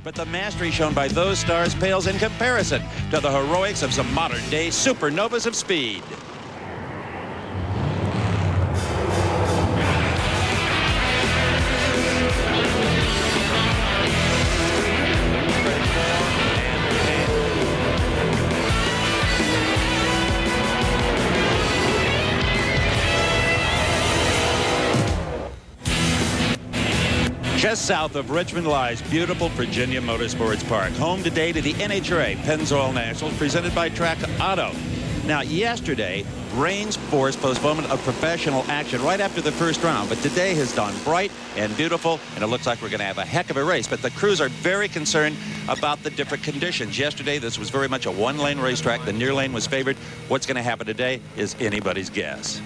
But the mastery shown by those stars pales in comparison to the heroics of some modern-day supernovas of speed. Just south of Richmond lies beautiful Virginia Motorsports Park, home today to the NHRA Pennzoil Nationals presented by Track Auto. Now, yesterday, rains forced postponement of professional action right after the first round, but today has dawned bright and beautiful, and it looks like we're going to have a heck of a race. But the crews are very concerned about the different conditions. Yesterday, this was very much a one-lane racetrack. The near lane was favored. What's going to happen today is anybody's guess.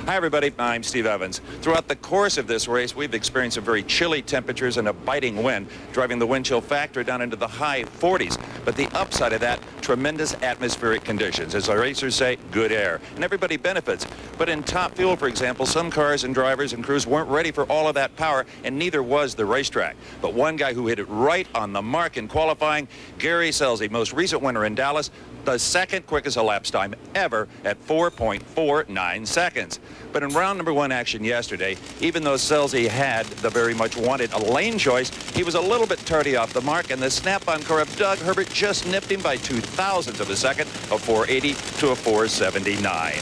Hi, everybody. I'm Steve Evans. Throughout the course of this race, we've experienced some very chilly temperatures and a biting wind, driving the wind chill factor down into the high 40s. But the upside of that, tremendous atmospheric conditions. As our racers say, good air. And everybody benefits. But in Top Fuel, for example, some cars and drivers and crews weren't ready for all of that power, and neither was the racetrack. But one guy who hit it right on the mark in qualifying, Gary Scelzi, most recent winner in Dallas, the second quickest elapsed time ever at 4.49 seconds. But in round number one action yesterday, even though Scelzi had the very much wanted a lane choice, he was a little bit tardy off the mark, and the snap-on car of Doug Herbert just nipped him by 0.02 of a second, a 480 to a 479.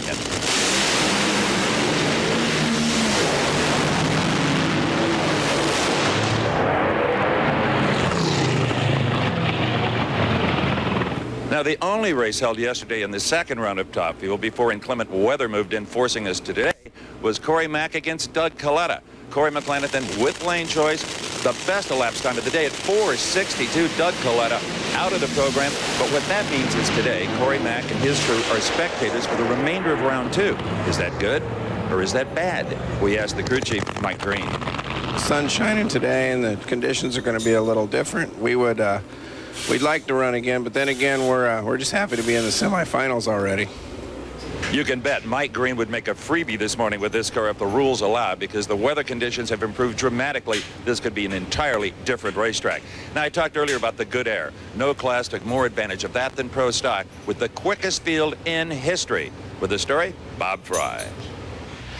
Now, the only race held yesterday in the second round of Top Fuel before inclement weather moved in, forcing us to today, was Corey Mack against Doug Coletta. Corey McLanathan with lane choice, the best elapsed time of the day at 4.62. Doug Coletta out of the program. But what that means is today, Corey Mack and his crew are spectators for the remainder of round two. Is that good or is that bad? We asked the crew chief, Mike Green. The sun's shining today and the conditions are going to be a little different. We'd like to run again, but then again, we're just happy to be in the semifinals already. You can bet Mike Green would make a freebie this morning with this car if the rules allow, because the weather conditions have improved dramatically. This could be an entirely different racetrack. Now, I talked earlier about the good air. No class took more advantage of that than Pro Stock, with the quickest field in history. With the story, Bob Fry.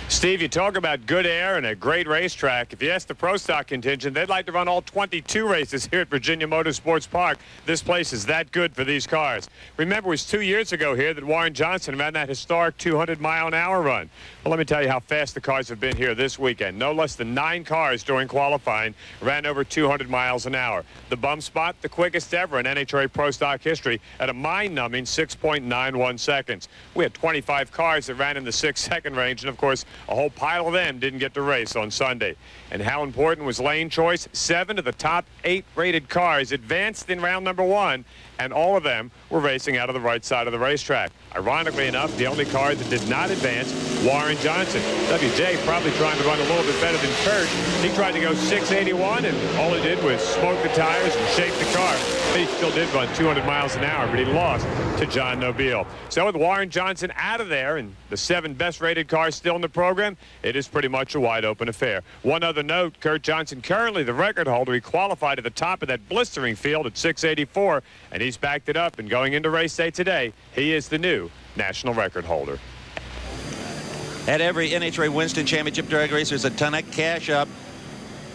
Steve, you talk about good air and a great racetrack. If you ask the Pro Stock contingent, they'd like to run all 22 races here at Virginia Motorsports Park. This place is that good for these cars. Remember, it was 2 years ago here that Warren Johnson ran that historic 200-mile-an-hour run. Well, let me tell you how fast the cars have been here this weekend. No less than 9 cars during qualifying ran over 200 miles an hour. The bum spot, the quickest ever in NHRA Pro Stock history at a mind-numbing 6.91 seconds. We had 25 cars that ran in the 6-second range, and, of course, a whole pile of them didn't get to race on Sunday. And how important was lane choice? 7 of the top 8 rated cars advanced in round number 1, and all of them were racing out of the right side of the racetrack. Ironically enough, the only car that did not advance, Warren Johnson. WJ probably trying to run a little bit better than Kurt. He tried to go 681, and all he did was smoke the tires and shake the car. But he still did run 200 miles an hour, but he lost to John Nobile. So with Warren Johnson out of there and the 7 best-rated cars still in the program, it is pretty much a wide-open affair. One other note, Kurt Johnson, currently the record holder. He qualified at the top of that blistering field at 684, and he's backed it up. And going into race day today, he is the new national record holder. At every NHRA Winston Championship drag race, there's a ton of cash up.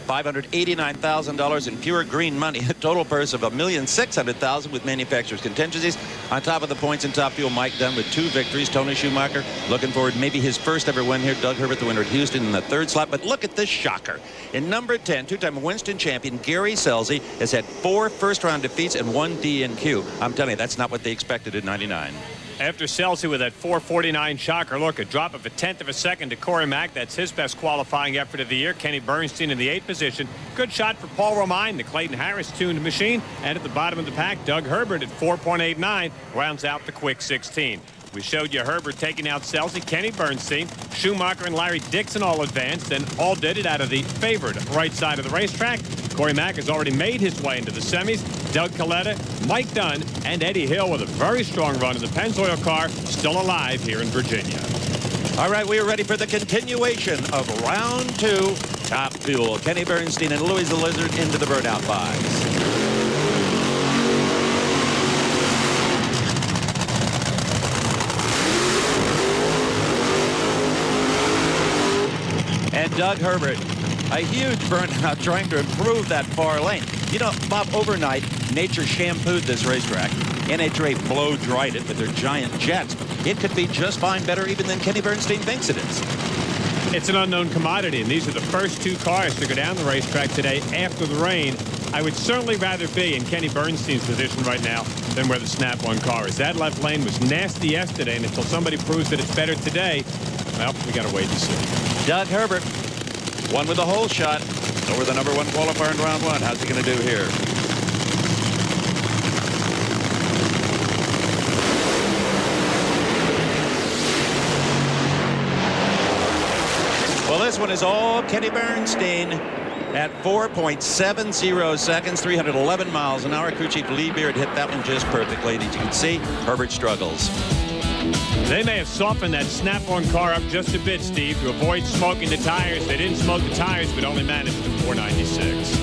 $589,000 in pure green money, a total purse of $1,600,000 with manufacturer's contingencies. On top of the points in Top Fuel, Mike Dunn with 2 victories. Tony Schumacher looking forward, maybe his first ever win here. Doug Herbert, the winner at Houston, in the 3rd slot. But look at this shocker. In number 10, 2-time Winston champion Gary Scelzi has had 4 first-round defeats and 1 DNQ. I'm telling you, that's not what they expected in '99. After Scelzi with that 449 shocker, look, a drop of 1/10 of a second to Corey Mack. That's his best qualifying effort of the year. Kenny Bernstein in the 8th position. Good shot for Paul Romine, the Clayton Harris-tuned machine. And at the bottom of the pack, Doug Herbert at 4.89 rounds out the quick 16. We showed you Herbert taking out Scelzi, Kenny Bernstein, Schumacher and Larry Dixon all advanced, and all did it out of the favored right side of the racetrack. Corey Mack has already made his way into the semis. Doug Coletta, Mike Dunn, and Eddie Hill with a very strong run in the Pennzoil car, still alive here in Virginia. All right, we are ready for the continuation of round 2, Top Fuel. Kenny Bernstein and Louis the Lizard into the burnout box. Doug Herbert, a huge burnout trying to improve that far lane. You know, Bob, overnight, nature shampooed this racetrack. NHRA blow-dried it with their giant jets. It could be just fine, better even than Kenny Bernstein thinks it is. It's an unknown commodity, and these are the first two cars to go down the racetrack today after the rain. I would certainly rather be in Kenny Bernstein's position right now than where the Snap-on car is. That left lane was nasty yesterday, and until somebody proves that it's better today, well, we got to wait and see. Doug Herbert, one with a hole shot over the number 1 qualifier in round 1. How's he going to do here? Well, this one is all Kenny Bernstein at 4.70 seconds, 311 miles an hour. Crew Chief Lee Beard hit that one just perfectly. As you can see, Herbert struggles. They may have softened that Snap-on car up just a bit, Steve, to avoid smoking the tires. They didn't smoke the tires, but only managed to 496.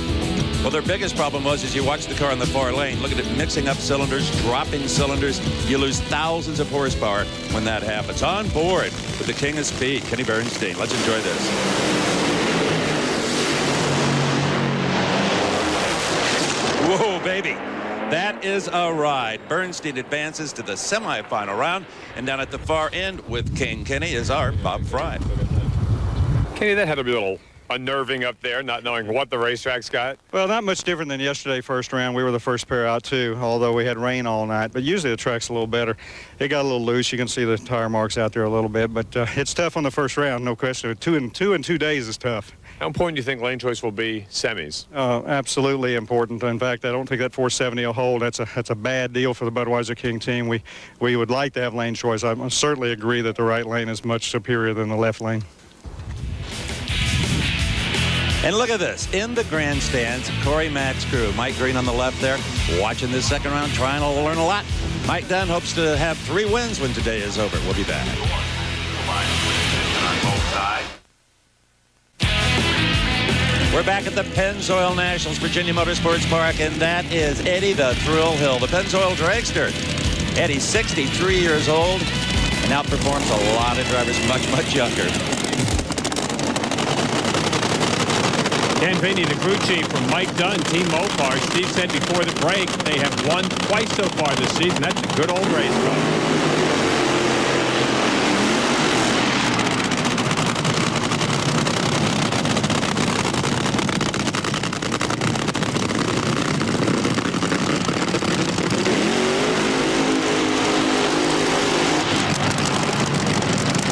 Well, their biggest problem was, as you watch the car in the far lane, look at it mixing up cylinders, dropping cylinders. You lose thousands of horsepower when that happens. On board with the king of speed, Kenny Bernstein. Let's enjoy this. Whoa, baby. That is a ride. Bernstein advances to the semifinal round. And down at the far end with King Kenny is our Bob Fry. Kenny, that had to be a little unnerving up there, not knowing what the racetrack's got. Well, not much different than yesterday first round. We were the first pair out too, although we had rain all night. But usually the track's a little better. It got a little loose. You can see the tire marks out there a little bit, but it's tough on the first round, no question. Two in 2 days is tough. How important do you think lane choice will be semis? Absolutely important. In fact, I don't think that 470 will hold. That's a bad deal for the Budweiser King team. We would like to have lane choice. I certainly agree that the right lane is much superior than the left lane. And look at this. In the grandstands, Corey Mack's crew. Mike Green on the left there, watching this second round, trying to learn a lot. Mike Dunn hopes to have 3 wins when today is over. We'll be back. We're back at the Pennzoil Nationals, Virginia Motorsports Park, and that is Eddie the Thrill Hill, the Pennzoil dragster. Eddie's 63 years old and outperforms a lot of drivers much, much younger. Ken Viney, the crew chief from Mike Dunn, Team Mopar. Steve said before the break they have won twice so far this season. That's a good old race car.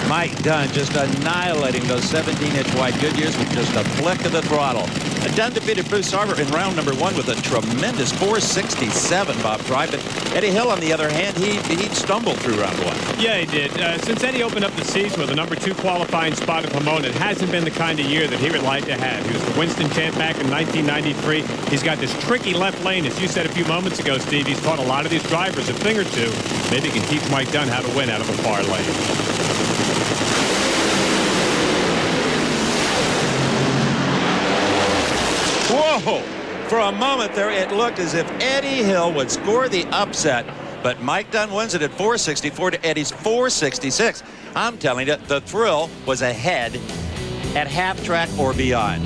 Mike Dunn just annihilating those 17-inch wide Goodyears with just a flick of the throttle. Dunn defeated Bruce Arbor in round number 1 with a tremendous 467, Bob Fry. But Eddie Hill, on the other hand, he stumbled through round 1. Yeah, he did. Since Eddie opened up the season with a number 2 qualifying spot at Pomona, it hasn't been the kind of year that he would like to have. He was the Winston champ back in 1993. He's got this tricky left lane. As you said a few moments ago, Steve, he's taught a lot of these drivers a thing or two. Maybe he can teach Mike Dunn how to win out of the far lane. Whoa! For a moment there, it looked as if Eddie Hill would score the upset, but Mike Dunn wins it at 464 to Eddie's 466. I'm telling you, the thrill was ahead at half track or beyond.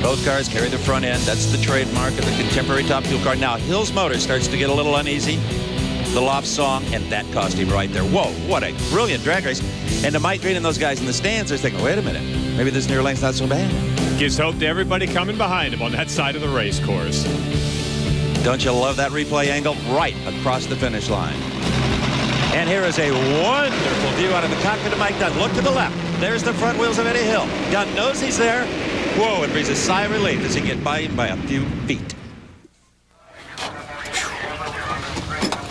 Both cars carry the front end. That's the trademark of the contemporary Top Fuel car. Now, Hill's motor starts to get a little uneasy. The Loft song, and that cost him right there. Whoa, what a brilliant drag race. And to Mike Green and those guys in the stands, they're thinking, wait a minute, maybe this near lane's not so bad. Gives hope to everybody coming behind him on that side of the race course. Don't you love that replay angle? Right across the finish line. And here is a wonderful view out of the cockpit of Mike Dunn. Look to the left. There's the front wheels of Eddie Hill. Dunn knows he's there. Whoa, and breathes a sigh of relief as he gets by him by a few feet.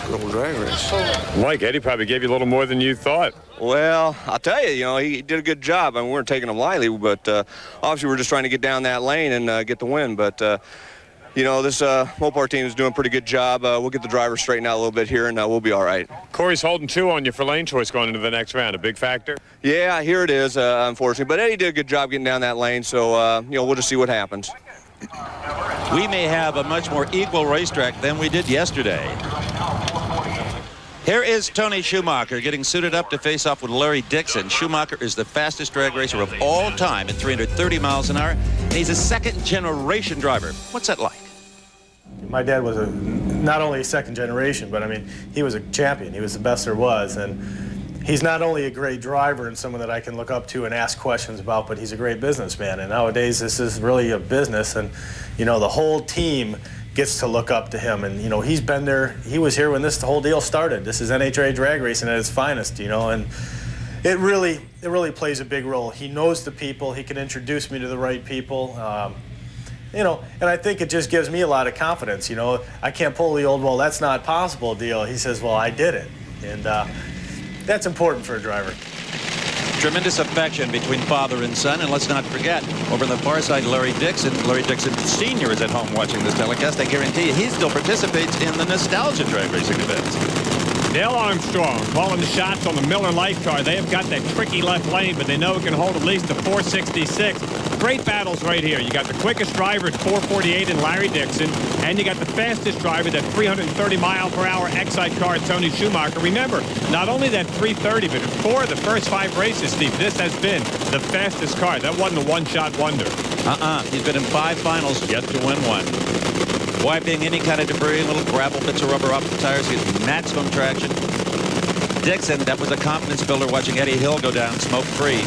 Little drag race. Mike, Eddie probably gave you a little more than you thought. Well, I'll tell you, he did a good job. I mean, we weren't taking him lightly, but obviously we're just trying to get down that lane and get the win. But, this Mopar team is doing a pretty good job. We'll get the driver straightened out a little bit here, and we'll be all right. Corey's holding 2 on you for lane choice going into the next round. A big factor? Yeah, here it is, unfortunately. But Eddie did a good job getting down that lane, so, we'll just see what happens. We may have a much more equal racetrack than we did yesterday. Here is Tony Schumacher getting suited up to face off with Larry Dixon. Schumacher is the fastest drag racer of all time at 330 miles an hour. And he's a second-generation driver. What's that like? My dad was not only a second generation, but I mean, he was a champion. He was the best there was. And he's not only a great driver and someone that I can look up to and ask questions about, but he's a great businessman. And nowadays, this is really a business. And, you know, the whole team gets to look up to him. And, you know, he's been there. He was here when the whole deal started. This is NHRA drag racing at its finest, you know. And it really plays a big role. He knows the people. He can introduce me to the right people. You know, and I think it just gives me a lot of confidence. You know, I can't pull the old, well, that's not possible deal. He says, well, I did it. And that's important for a driver. Tremendous affection between father and son. And let's not forget, over on the far side, Larry Dixon Sr. is at home watching this telecast. I guarantee you he still participates in the nostalgia drag racing events. Dale Armstrong calling the shots on the Miller Light car. They have got that tricky left lane, but they know it can hold at least a 466. Great battles right here. You got the quickest driver at 448 in Larry Dixon, and you got the fastest driver, that 330-mile-per-hour Excite car, Tony Schumacher. Remember, not only that 330, but in 4 of the first 5 races, Steve, this has been the fastest car. That wasn't a one-shot wonder. He's been in 5 finals, yet to win 1. Wiping any kind of debris, little gravel bits of rubber off the tires, gets maximum traction. Dixon, that was a confidence builder watching Eddie Hill go down smoke-free.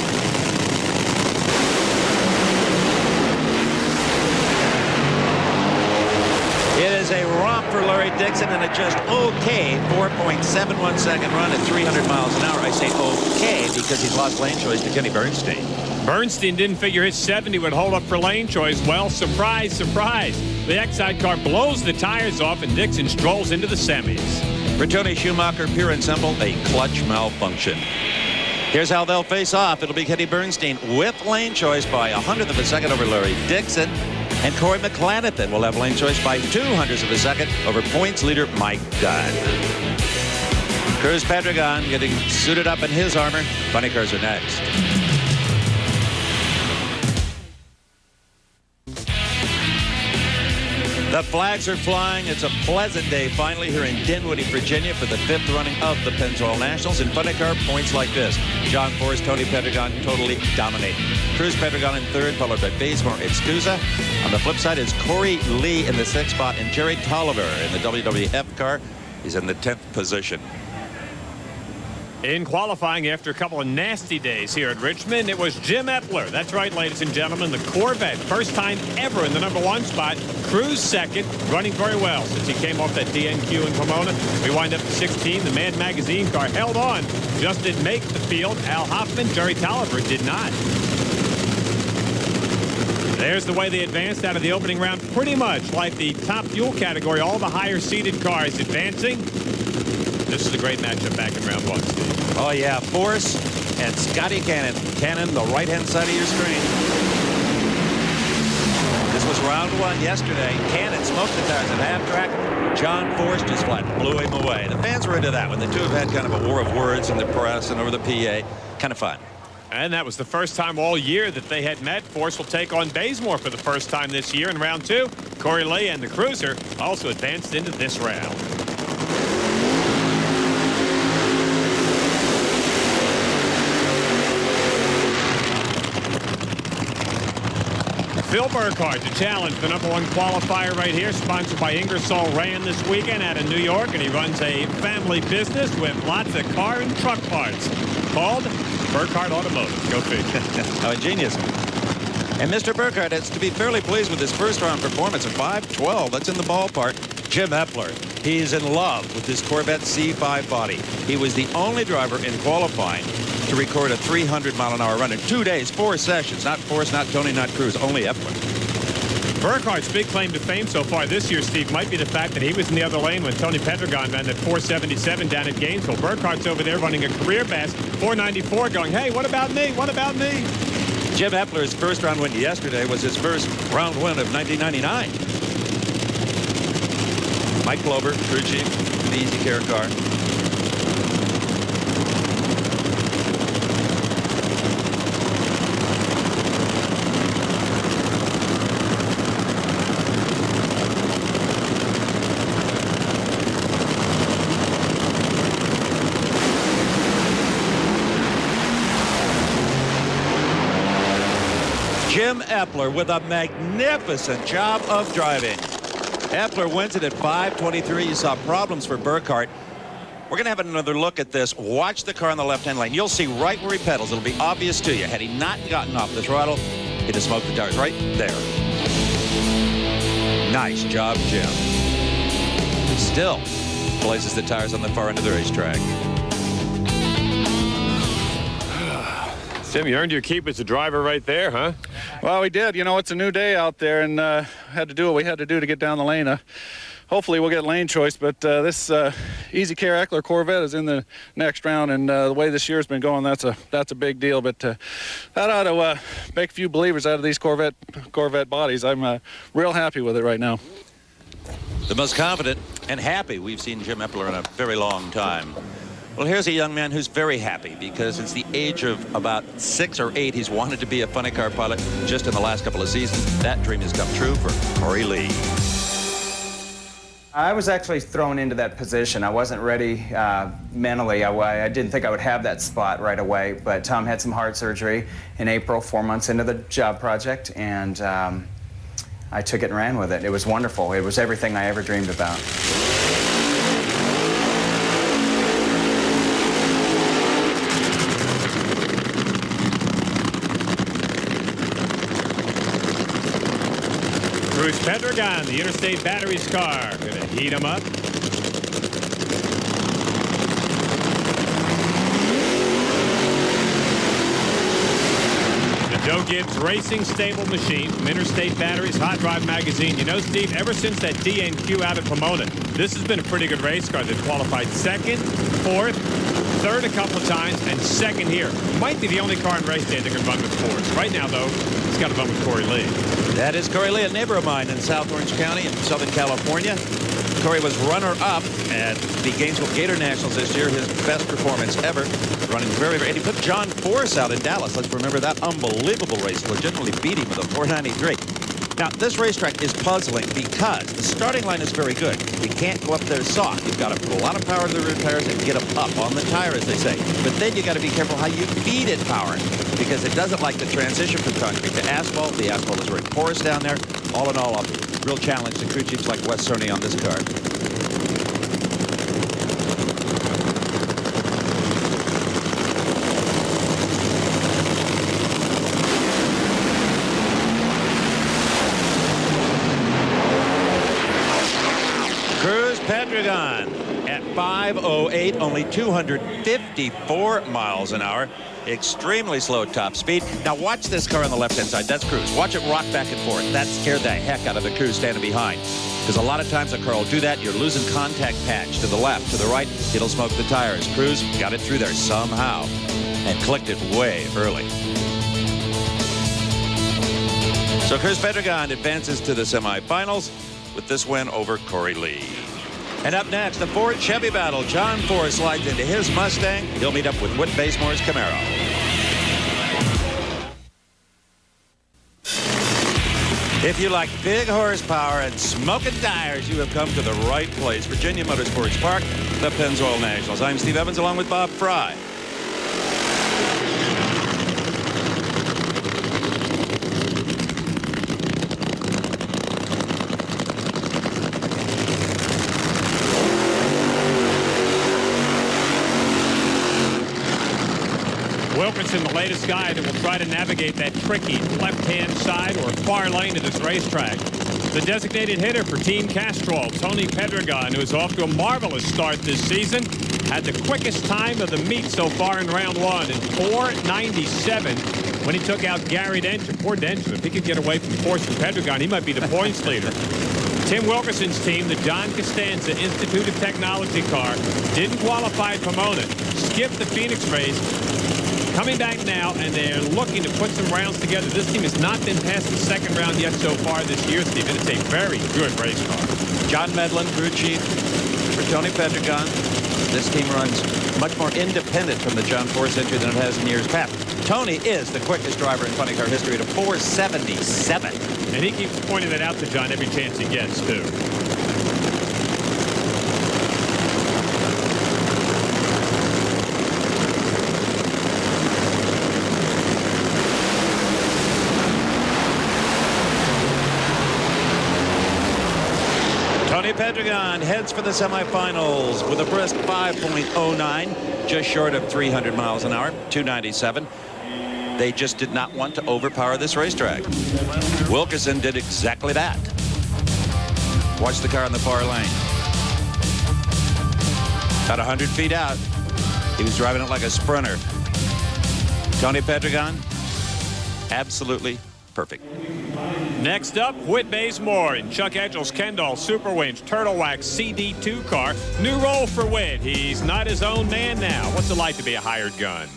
It is a romp for Larry Dixon and a just okay 4.71 second run at 300 miles an hour. I say okay because he's lost lane choice to Kenny Bernstein. Bernstein didn't figure his 70 would hold up for lane choice. Well, surprise, surprise. The Excite car blows the tires off and Dixon strolls into the semis. For Tony Schumacher, pure and simple, a clutch malfunction. Here's how they'll face off. It'll be Kenny Bernstein with lane choice by 100th of a second over Larry Dixon. And Corey McClanathan will have lane choice by 200ths of a second over points leader Mike Dunn. Cruz Pedregon getting suited up in his armor. Funny cars are next. The flags are flying. It's a pleasant day finally here in Dinwiddie, Virginia for the 5th running of the Pennzoil Nationals. In funny car points like this. John Forrest, Tony Pedregon totally dominating. Cruz Pedregon in 3rd, followed by Bazemore and Stuza. On the flip side is Corey Lee in the 6th spot and Jerry Tolliver in the WWF car. He's in the 10th position. In qualifying after a couple of nasty days here at Richmond, it was Jim Epler. That's right, ladies and gentlemen, the Corvette. First time ever in the #1 spot. Cruz 2nd, running very well since he came off that DNQ in Pomona. We wind up to 16. The Mad Magazine car held on. Just didn't make the field. Al Hoffman, Jerry Tolliver did not. There's the way they advanced out of the opening round. Pretty much like the top fuel category, all the higher seated cars advancing. This is a great matchup back in round 1, Steve. Oh, yeah. Force and Scotty Cannon. Cannon, the right-hand side of your screen. This was round 1 yesterday. Cannon smoked the tires at half-track. John Force just flat blew him away. The fans were into that when the two have had kind of a war of words in the press and over the PA. Kind of fun. And that was the first time all year that they had met. Force will take on Bazemore for the first time this year in round 2. Corey Lee and the Cruiser also advanced into this round. Phil Burkhardt to challenge the #1 qualifier right here, sponsored by Ingersoll Rand this weekend out of New York, and he runs a family business with lots of car and truck parts called Burkhardt Automotive. Go figure. Oh, a genius. And Mr. Burkhardt has to be fairly pleased with his first round performance of 5.12. That's in the ballpark. Jim Epler, he's in love with his Corvette C5 body. He was the only driver in qualifying to record a 300-mile-an-hour run in 2 days, 4 sessions. Not Force, not Tony, not Cruz, only Epler. Burkhardt's big claim to fame so far this year, Steve, might be the fact that he was in the other lane when Tony Pedregon ran that 477 down at Gainesville. Burkhardt's over there running a career best 494 going, hey, what about me? What about me? Jim Epler's first round win yesterday was his first round win of 1999. Mike Glover, crew chief, the Easy Care car. Jim Epler with a magnificent job of driving. Epler wins it at 5:23. You saw problems for Burkhardt. We're going to have another look at this. Watch the car in the left-hand lane. You'll see right where he pedals. It'll be obvious to you. Had he not gotten off the throttle, he'd have smoked the tires right there. Nice job, Jim. Still places the tires on the far end of the racetrack. Tim, you earned your keep as a driver right there, huh? Well, we did. You know, it's a new day out there, and had to do what we had to do to get down the lane. Hopefully we'll get lane choice, but this Easy Care Eckler Corvette is in the next round, and the way this year's been going, that's a big deal. But that ought to make a few believers out of these Corvette bodies. I'm real happy with it right now. The most confident and happy we've seen Jim Epler in a very long time. Well, here's a young man who's very happy because since the age of about 6 or 8, he's wanted to be a funny car pilot. Just in the last couple of seasons, that dream has come true for Corey Lee. I was actually thrown into that position. I wasn't ready mentally. I didn't think I would have that spot right away, but Tom had some heart surgery in April, 4 months into the job project, and I took it and ran with it. It was wonderful. It was everything I ever dreamed about. Cruz Pedregon, the Interstate Batteries car, going to heat him up. The Joe Gibbs Racing Stable Machine from Interstate Batteries Hot Rod Magazine. You know, Steve, ever since that DNQ out at Pomona, this has been a pretty good race car. They've qualified second, fourth, third a couple of times, and second here. Might be the only car in race day that can run with fours. Right now, though, it's got to run with Corey Lee. That is Corey Lee, a neighbor of mine in South Orange County in Southern California. Corey was runner-up at the Gainesville Gator Nationals this year, his best performance ever, running very, and he put John Force out in Dallas. Let's remember that unbelievable race, legitimately beat him with a 493. Now, this racetrack is puzzling because the starting line is very good. You can't go up there soft. You've got to put a lot of power to the rear tires and get them up on the tire, as they say. But then you got to be careful how you feed it power because it doesn't like the transition from concrete to asphalt. The asphalt is very porous down there. All in all, a real challenge to crew chiefs like Wes Cerny on this car. Pedregon at 5:08, only 254 miles an hour. Extremely slow top speed. Now watch this car on the left-hand side. That's Cruz. Watch it rock back and forth. That scared the heck out of the crew standing behind. Because a lot of times a car will do that. You're losing contact patch to the left, to the right. It'll smoke the tires. Cruz got it through there somehow and clicked it way early. So Cruz Pedregon advances to the semifinals with this win over Corey Lee. And up next, the Ford Chevy battle. John Force slides into his Mustang. He'll meet up with Whit Basemore's Camaro. If you like big horsepower and smoking tires, you have come to the right place. Virginia Motorsports Park, the Pennzoil Nationals. I'm Steve Evans along with Bob Fry. Wilkerson, the latest guy that will try to navigate that tricky left-hand side or far lane of this racetrack. The designated hitter for Team Castrol, Tony Pedregon, who is off to a marvelous start this season, had the quickest time of the meet so far in round one in 4:97 when he took out Gary Dencher. Poor Dencher, if he could get away from Force and Pedregon, he might be the points leader. Tim Wilkerson's team, the John Costanza Institute of Technology car, didn't qualify at Pomona, skipped the Phoenix race. Coming back now, and they're looking to put some rounds together. This team has not been past the second round yet so far this year, Steve, and it's a very good race car. John Medlin, crew chief for Tony Pedregon. This team runs much more independent from the John Force entry than it has in years past. Tony is the quickest driver in funny car history at a 4:77. And he keeps pointing that out to John every chance he gets, too. Tony Pedregon heads for the semifinals with a brisk 5.09, just short of 300 miles an hour, 297. They just did not want to overpower this racetrack. Wilkerson did exactly that. Watch the car in the far lane. About 100 feet out. He was driving it like a sprinter. Tony Pedregon, absolutely perfect. Next up, Whit Bazemore in Chuck Edgel's Kendall Super Winch Turtle Wax CD2 car. New role for Whit. He's not his own man now. What's it like to be a hired gun?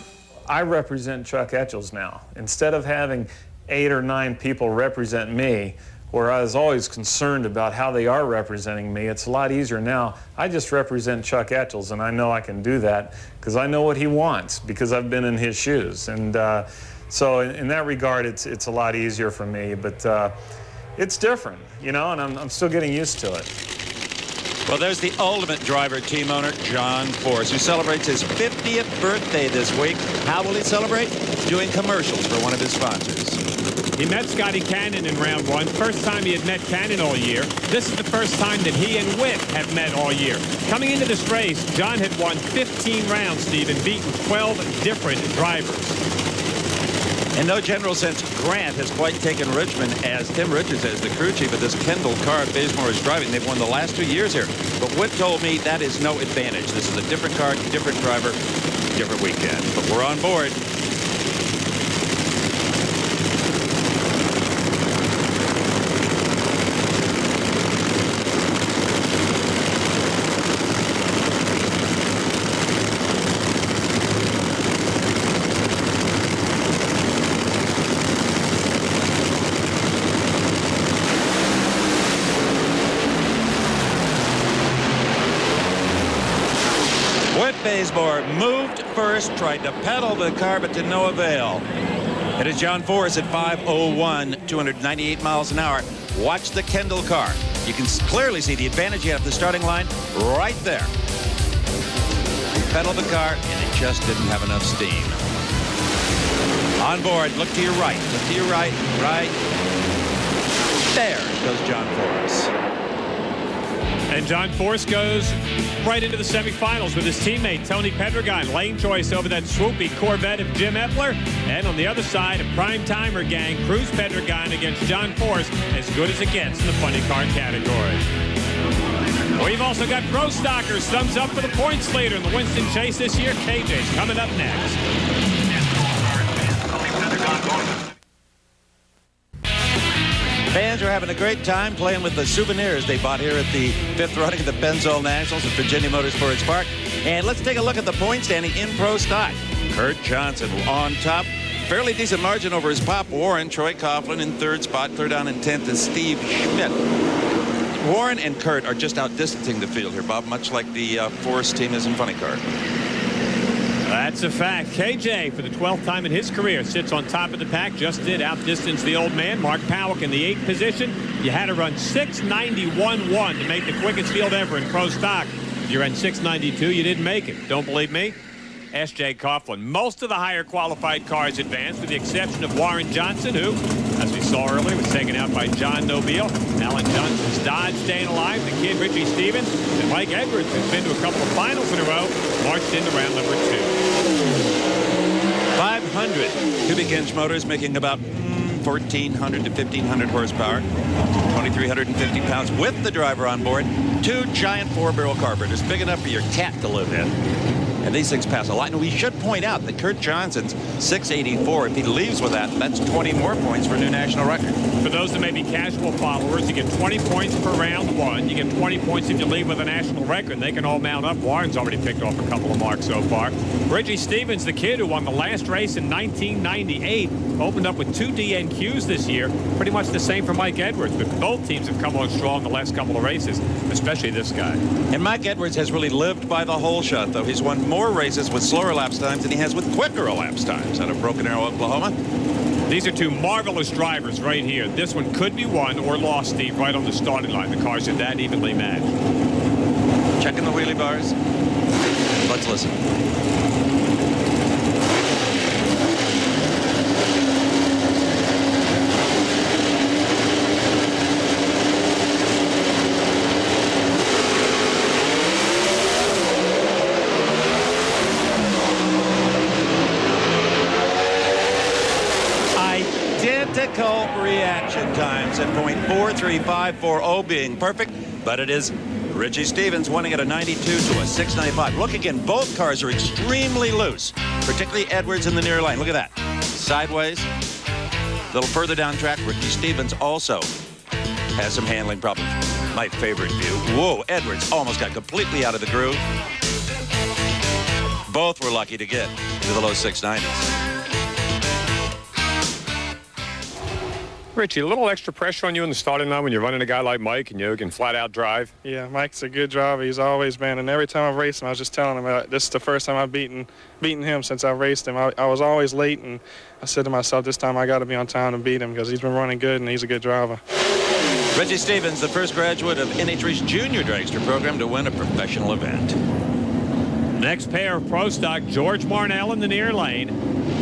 I represent Chuck Etchels now. Instead of having 8 or 9 people represent me, where I was always concerned about how they are representing me, it's a lot easier now. I just represent Chuck Etchels, and I know I can do that because I know what he wants because I've been in his shoes. And so in that regard, it's a lot easier for me, but it's different, you know, and I'm still getting used to it. Well, there's the ultimate driver team owner, John Force, who celebrates his 50th birthday this week. How will he celebrate? Doing commercials for one of his sponsors. He met Scotty Cannon in round 1. First time he had met Cannon all year. This is the first time that he and Whit have met all year. Coming into this race, John had won 15 rounds, Steve, and beaten 12 different drivers. In no general sense, Grant has quite taken Richmond as Tim Richards as the crew chief of this Kendall car Bazemore is driving. They've won the last 2 years here. But Whit told me that is no advantage. This is a different car, different driver, different weekend. But we're on board. Bazemore moved first, tried to pedal the car, but to no avail. It is John Force at 5:01, 298 miles an hour. Watch the Kendall car. You can clearly see the advantage he had at the starting line right there. Pedal the car, and it just didn't have enough steam. On board, look to your right, look to your right, right. There goes John Force. And John Force goes right into the semifinals with his teammate Tony Pedregon. Lane choice over that swoopy Corvette of Jim Epler. And on the other side, a prime timer gang, Cruz Pedregon against John Force, as good as it gets in the funny car category. We've also got Pro Stockers thumbs up for the points leader in the Winston Chase this year. KJ's coming up next. Fans are having a great time playing with the souvenirs they bought here at the 5th running of the Pennzoil Nationals at Virginia Motorsports Park. And let's take a look at the point standing in Pro Stock. Kurt Johnson on top. Fairly decent margin over his pop, Warren. Troy Coughlin in 3rd spot. Clear down in 10th is Steve Schmidt. Warren and Kurt are just outdistancing the field here, Bob, much like the Force team is in funny car. That's a fact. KJ, for the 12th time in his career, sits on top of the pack. Just did outdistance the old man. Mark Powick in the 8th position. You had to run 6:91.1 to make the quickest field ever in Pro Stock. If you ran 6:92, you didn't make it. Don't believe me? S.J. Coughlin. Most of the higher qualified cars advanced, with the exception of Warren Johnson, who, as we saw earlier, was taken out by John Nobile. Alan Johnson's Dodge staying alive. The kid, Richie Stevens, and Mike Edwards, who's been to a couple of finals in a row, marched into round number 2. 500 cubic inch motors making about 1,400 to 1,500 horsepower. 2,350 pounds with the driver on board. 2 giant 4-barrel carburetors, big enough for your cat to live in. And these things pass a lot. And we should point out that Kurt Johnson's 684, if he leaves with that, that's 20 more points for a new national record. For those that may be casual followers, you get 20 points per round 1. You get 20 points if you leave with a national record. They can all mount up. Warren's already picked off a couple of marks so far. Richie Stevens, the kid who won the last race in 1998, opened up with 2 DNQs this year. Pretty much the same for Mike Edwards, but both teams have come on strong the last couple of races, especially this guy. And Mike Edwards has really lived by the whole shot, though. He's won more races with slower elapsed times than he has with quicker elapsed times out of Broken Arrow, Oklahoma. These are 2 marvelous drivers right here. This one could be won or lost, Steve, right on the starting line. The cars are that evenly matched. Checking the wheelie bars. Let's listen. reaction times at .43540 being perfect, but it is Richie Stevens winning at a 92 to a 695. Look again, both cars are extremely loose, particularly Edwards in the near lane. Look at that. Sideways. A little further down track, Richie Stevens also has some handling problems. My favorite view. Whoa, Edwards almost got completely out of the groove. Both were lucky to get to the low 690s. Richie, a little extra pressure on you in the starting line when you're running a guy like Mike and you can flat out drive? Yeah, Mike's a good driver. He's always been, and every time I've raced him, I was just telling him this is the first time I've beaten him since I've raced him. I was always late, and I said to myself, this time I got to be on time to beat him because he's been running good and he's a good driver. Richie Stevens, the first graduate of NHRA's junior dragster program to win a professional event. Next pair of Pro Stock, George Marnell in the near lane,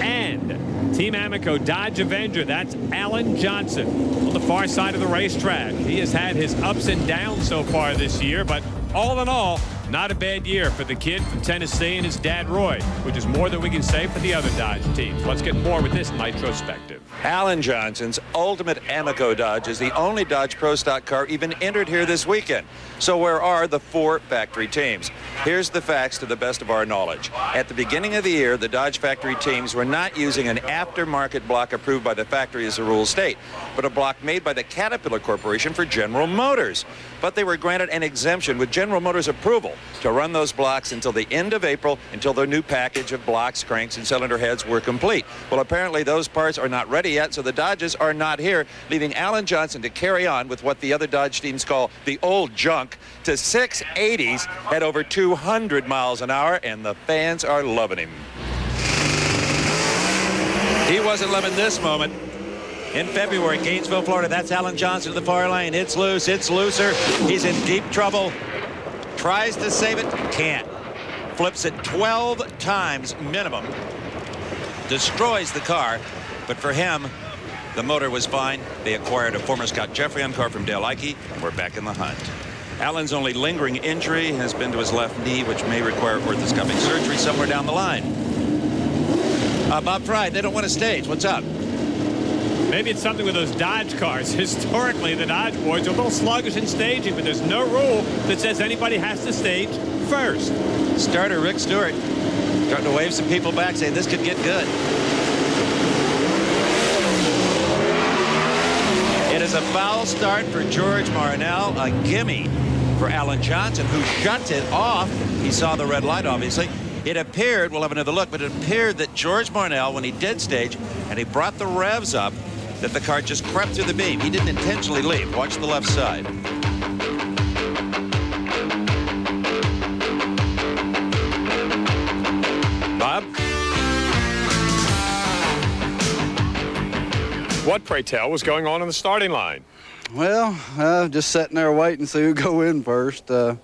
and Team Amoco Dodge Avenger. That's Alan Johnson on the far side of the racetrack. He has had his ups and downs so far this year, but all in all, not a bad year for the kid from Tennessee and his dad, Roy, which is more than we can say for the other Dodge teams. Let's get more with this Nitrospective. Alan Johnson's Ultimate Amoco Dodge is the only Dodge Pro Stock car even entered here this weekend. So where are the 4 factory teams? Here's the facts to the best of our knowledge. At the beginning of the year, the Dodge factory teams were not using an aftermarket block approved by the factory as the rules state, but a block made by the Caterpillar Corporation for General Motors. But they were granted an exemption with General Motors approval to run those blocks until the end of April, until their new package of blocks, cranks, and cylinder heads were complete. Well, apparently those parts are not ready yet, so the Dodges are not here, leaving Alan Johnson to carry on with what the other Dodge teams call the old junk to 680s at over 200 miles an hour, and the fans are loving him. He wasn't loving this moment. In February, Gainesville, Florida, that's Alan Johnson to the far lane. It's loose, it's looser. He's in deep trouble. Tries to save it, can't. Flips it 12 times minimum. Destroys the car, but for him, the motor was fine. They acquired a former Scott Jeffrion car from Dale Ike, and we're back in the hunt. Alan's only lingering injury has been to his left knee, which may require orthoscopic surgery somewhere down the line. Bob Fry, they don't want a stage. What's up? Maybe it's something with those Dodge cars. Historically, the Dodge boys are a little sluggish in staging, but there's no rule that says anybody has to stage first. Starter Rick Stewart starting to wave some people back, saying this could get good. It is a foul start for George Marnell, a gimme for Alan Johnson, who shuts it off. He saw the red light, obviously. It appeared, we'll have another look, but it appeared that George Marnell, when he did stage and he brought the revs up, that the car just crept through the beam. He didn't intentionally leave. Watch the left side. Bob? What, pray tell, was going on in the starting line? Well, just sitting there waiting to see who go in first. I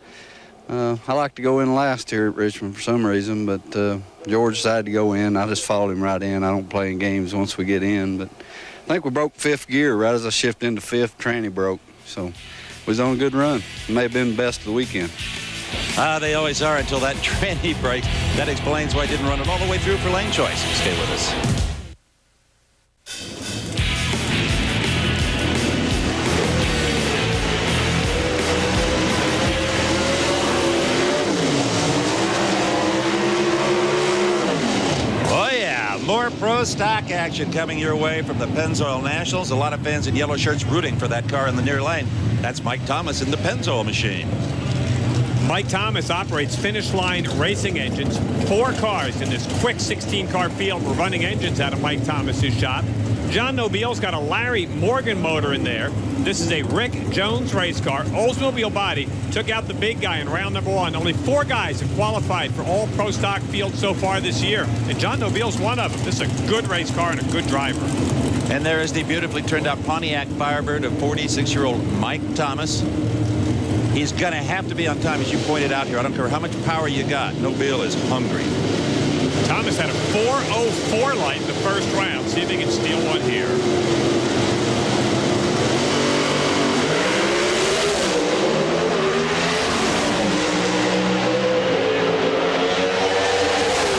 like to go in last here at Richmond for some reason, but George decided to go in. I just followed him right in. I don't play in games once we get in, but I think we broke 5th gear right as I shifted into 5th. Tranny broke, so we was on a good run. It may have been the best of the weekend. They always are until that tranny breaks. That explains why I didn't run it all the way through for lane choice. Stay with us. More Pro Stock action coming your way from the Pennzoil Nationals. A lot of fans in yellow shirts rooting for that car in the near lane. That's Mike Thomas in the Pennzoil machine. Mike Thomas operates finish line racing engines. 4 cars in this quick 16-car field. We're running engines out of Mike Thomas's shop. John Nobile's got a Larry Morgan motor in there. This is a Rick Jones race car. Oldsmobile body. Took out the big guy in round number 1. Only 4 guys have qualified for all Pro Stock fields so far this year. And John Nobile's one of them. This is a good race car and a good driver. And there is the beautifully turned out Pontiac Firebird of 46-year-old Mike Thomas. He's going to have to be on time, as you pointed out here. I don't care how much power you got. Nobile is hungry. Thomas had a 4:04 light in the first round. See if he can steal one here.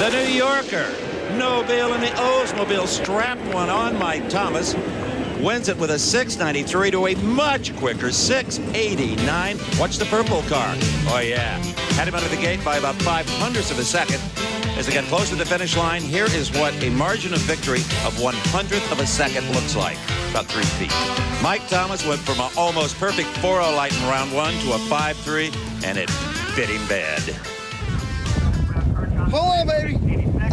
The New Yorker, Nobile in the Oldsmobile, strapped one on Mike Thomas. wins it with a 6.93 to a much quicker 6.89. Watch the purple car. Oh, yeah. Had him out of the gate by about 0.05 of a second. As they get close to the finish line, here is what a margin of victory of 100th of a second looks like. About 3 feet. Mike Thomas went from an almost perfect 4.0 light in round 1 to a 5.3, and it fit him bad. Hold on, baby.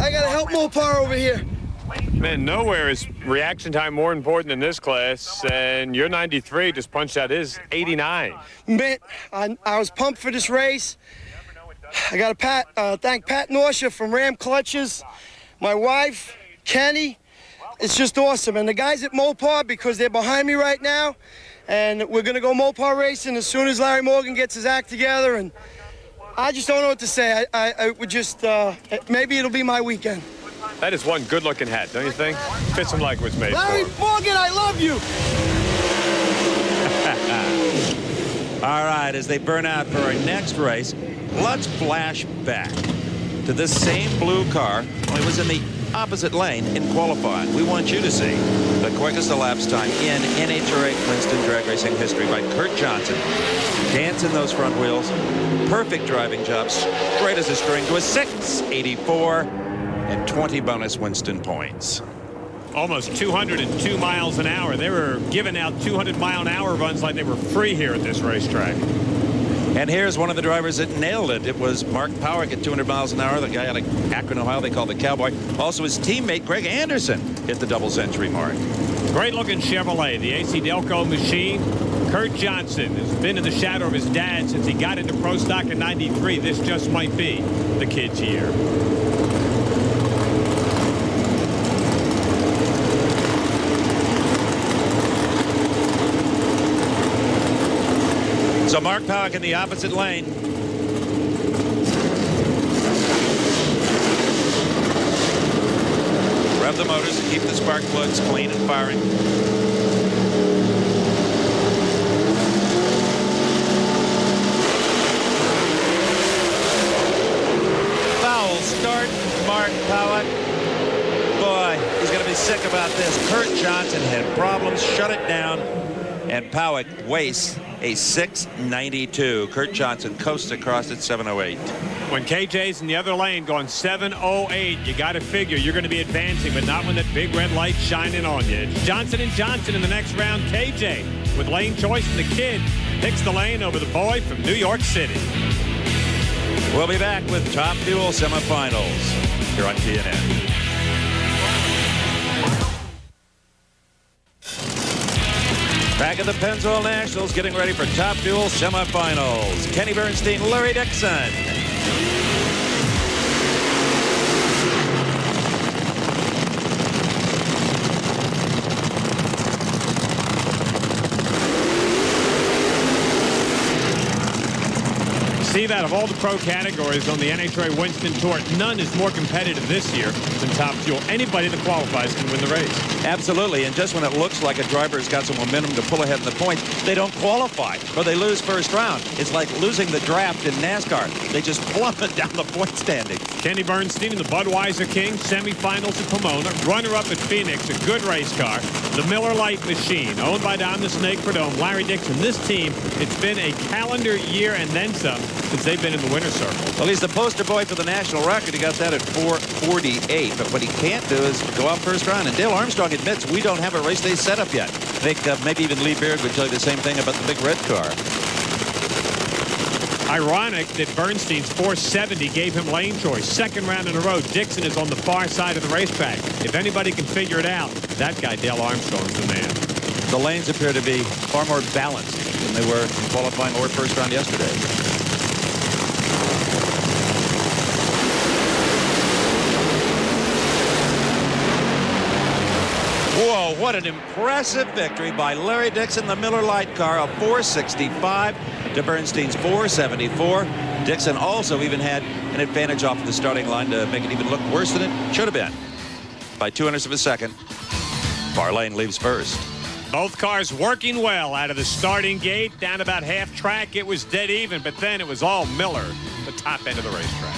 I got to help Mopar over here. Man, nowhere is reaction time more important than this class, and your 93 just punched out his 89. Man, I was pumped for this race. I got to thank Pat Norsha from Ram Clutches, my wife, Kenny. It's just awesome. And the guys at Mopar, because they're behind me right now, and we're going to go Mopar racing as soon as Larry Morgan gets his act together. And I just don't know what to say. I would just, maybe it'll be my weekend. That is one good-looking hat, don't you think? Fits him like it was made Larry for. Morgan, I love you. All right, as they burn out for our next race, let's flash back to this same blue car. Well, it was in the opposite lane in qualifying. We want you to see the quickest elapsed time in NHRA Princeton drag racing history by Kurt Johnson. Dancing those front wheels. Perfect driving job, straight as a string to a 6.84 and 20 bonus Winston points. Almost 202 miles an hour. They were giving out 200-mile-an-hour runs like they were free here at this racetrack. And here's one of the drivers that nailed it. It was Mark Powick at 200 miles an hour, the guy out of Akron, Ohio, they call the Cowboy. Also his teammate, Greg Anderson, hit the double century mark. Great-looking Chevrolet, the AC Delco machine. Kurt Johnson has been in the shadow of his dad since he got into pro stock in '93. This just might be the kid's year. So Mark Powick in the opposite lane. Rev the motors and keep the spark plugs clean and firing. Foul start, Mark Powick. Boy, he's going to be sick about this. Kurt Johnson had problems, shut it down, and Powick wastes a 6.92. Kurt Johnson coasts across at 7.08. When KJ's in the other lane going 7.08, you got to figure you're going to be advancing, but not when that big red light's shining on you. It's Johnson and Johnson in the next round. KJ with lane choice, and the kid picks the lane over the boy from New York City. We'll be back with Top Fuel semifinals here on TNN. Back at the Pennzoil Nationals, getting ready for Top Fuel semifinals. Kenny Bernstein, Larry Dixon. See that of all the pro categories on the NHRA Winston Tour, none is more competitive this year than Top Fuel. Anybody that qualifies can win the race. Absolutely, and just when it looks like a driver's got some momentum to pull ahead in the points, they don't qualify, or they lose first round. It's like losing the draft in NASCAR. They just plummet down the point standing. Kenny Bernstein in the Budweiser King, semifinals at Pomona, runner-up at Phoenix, a good race car. The Miller Lite machine, owned by Don the Snake Prudhomme, Larry Dixon. This team, it's been a calendar year and then some since they've been in the winner's circle. Well, he's the poster boy for the national record. He got that at 4:48. But what he can't do is go out first round. And Dale Armstrong admits we don't have a race day set up yet. I think maybe even Lee Beard would tell you the same thing about the big red car. Ironic that Bernstein's 470 gave him lane choice. Second round in a row. Dixon is on the far side of the racetrack. If anybody can figure it out, that guy, Dale Armstrong's the man. The lanes appear to be far more balanced than they were in qualifying or first round yesterday. Whoa, what an impressive victory by Larry Dixon, the Miller Lite car, a 465 to Bernstein's 474. Dixon also even had an advantage off of the starting line to make it even look worse than it should have been. By 200ths of a second, Barlane leaves first. Both cars working well out of the starting gate. Down about half track, it was dead even, but then it was all Miller, the top end of the racetrack.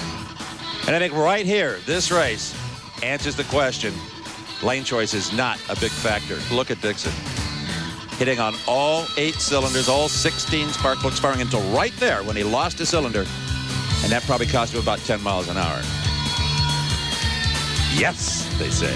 And I think right here, this race answers the question. Lane choice is not a big factor. Look at Dixon. hitting on all 8 cylinders, all 16 spark plugs firing until right there when he lost a cylinder. And that probably cost him about 10 miles an hour. Yes, they say.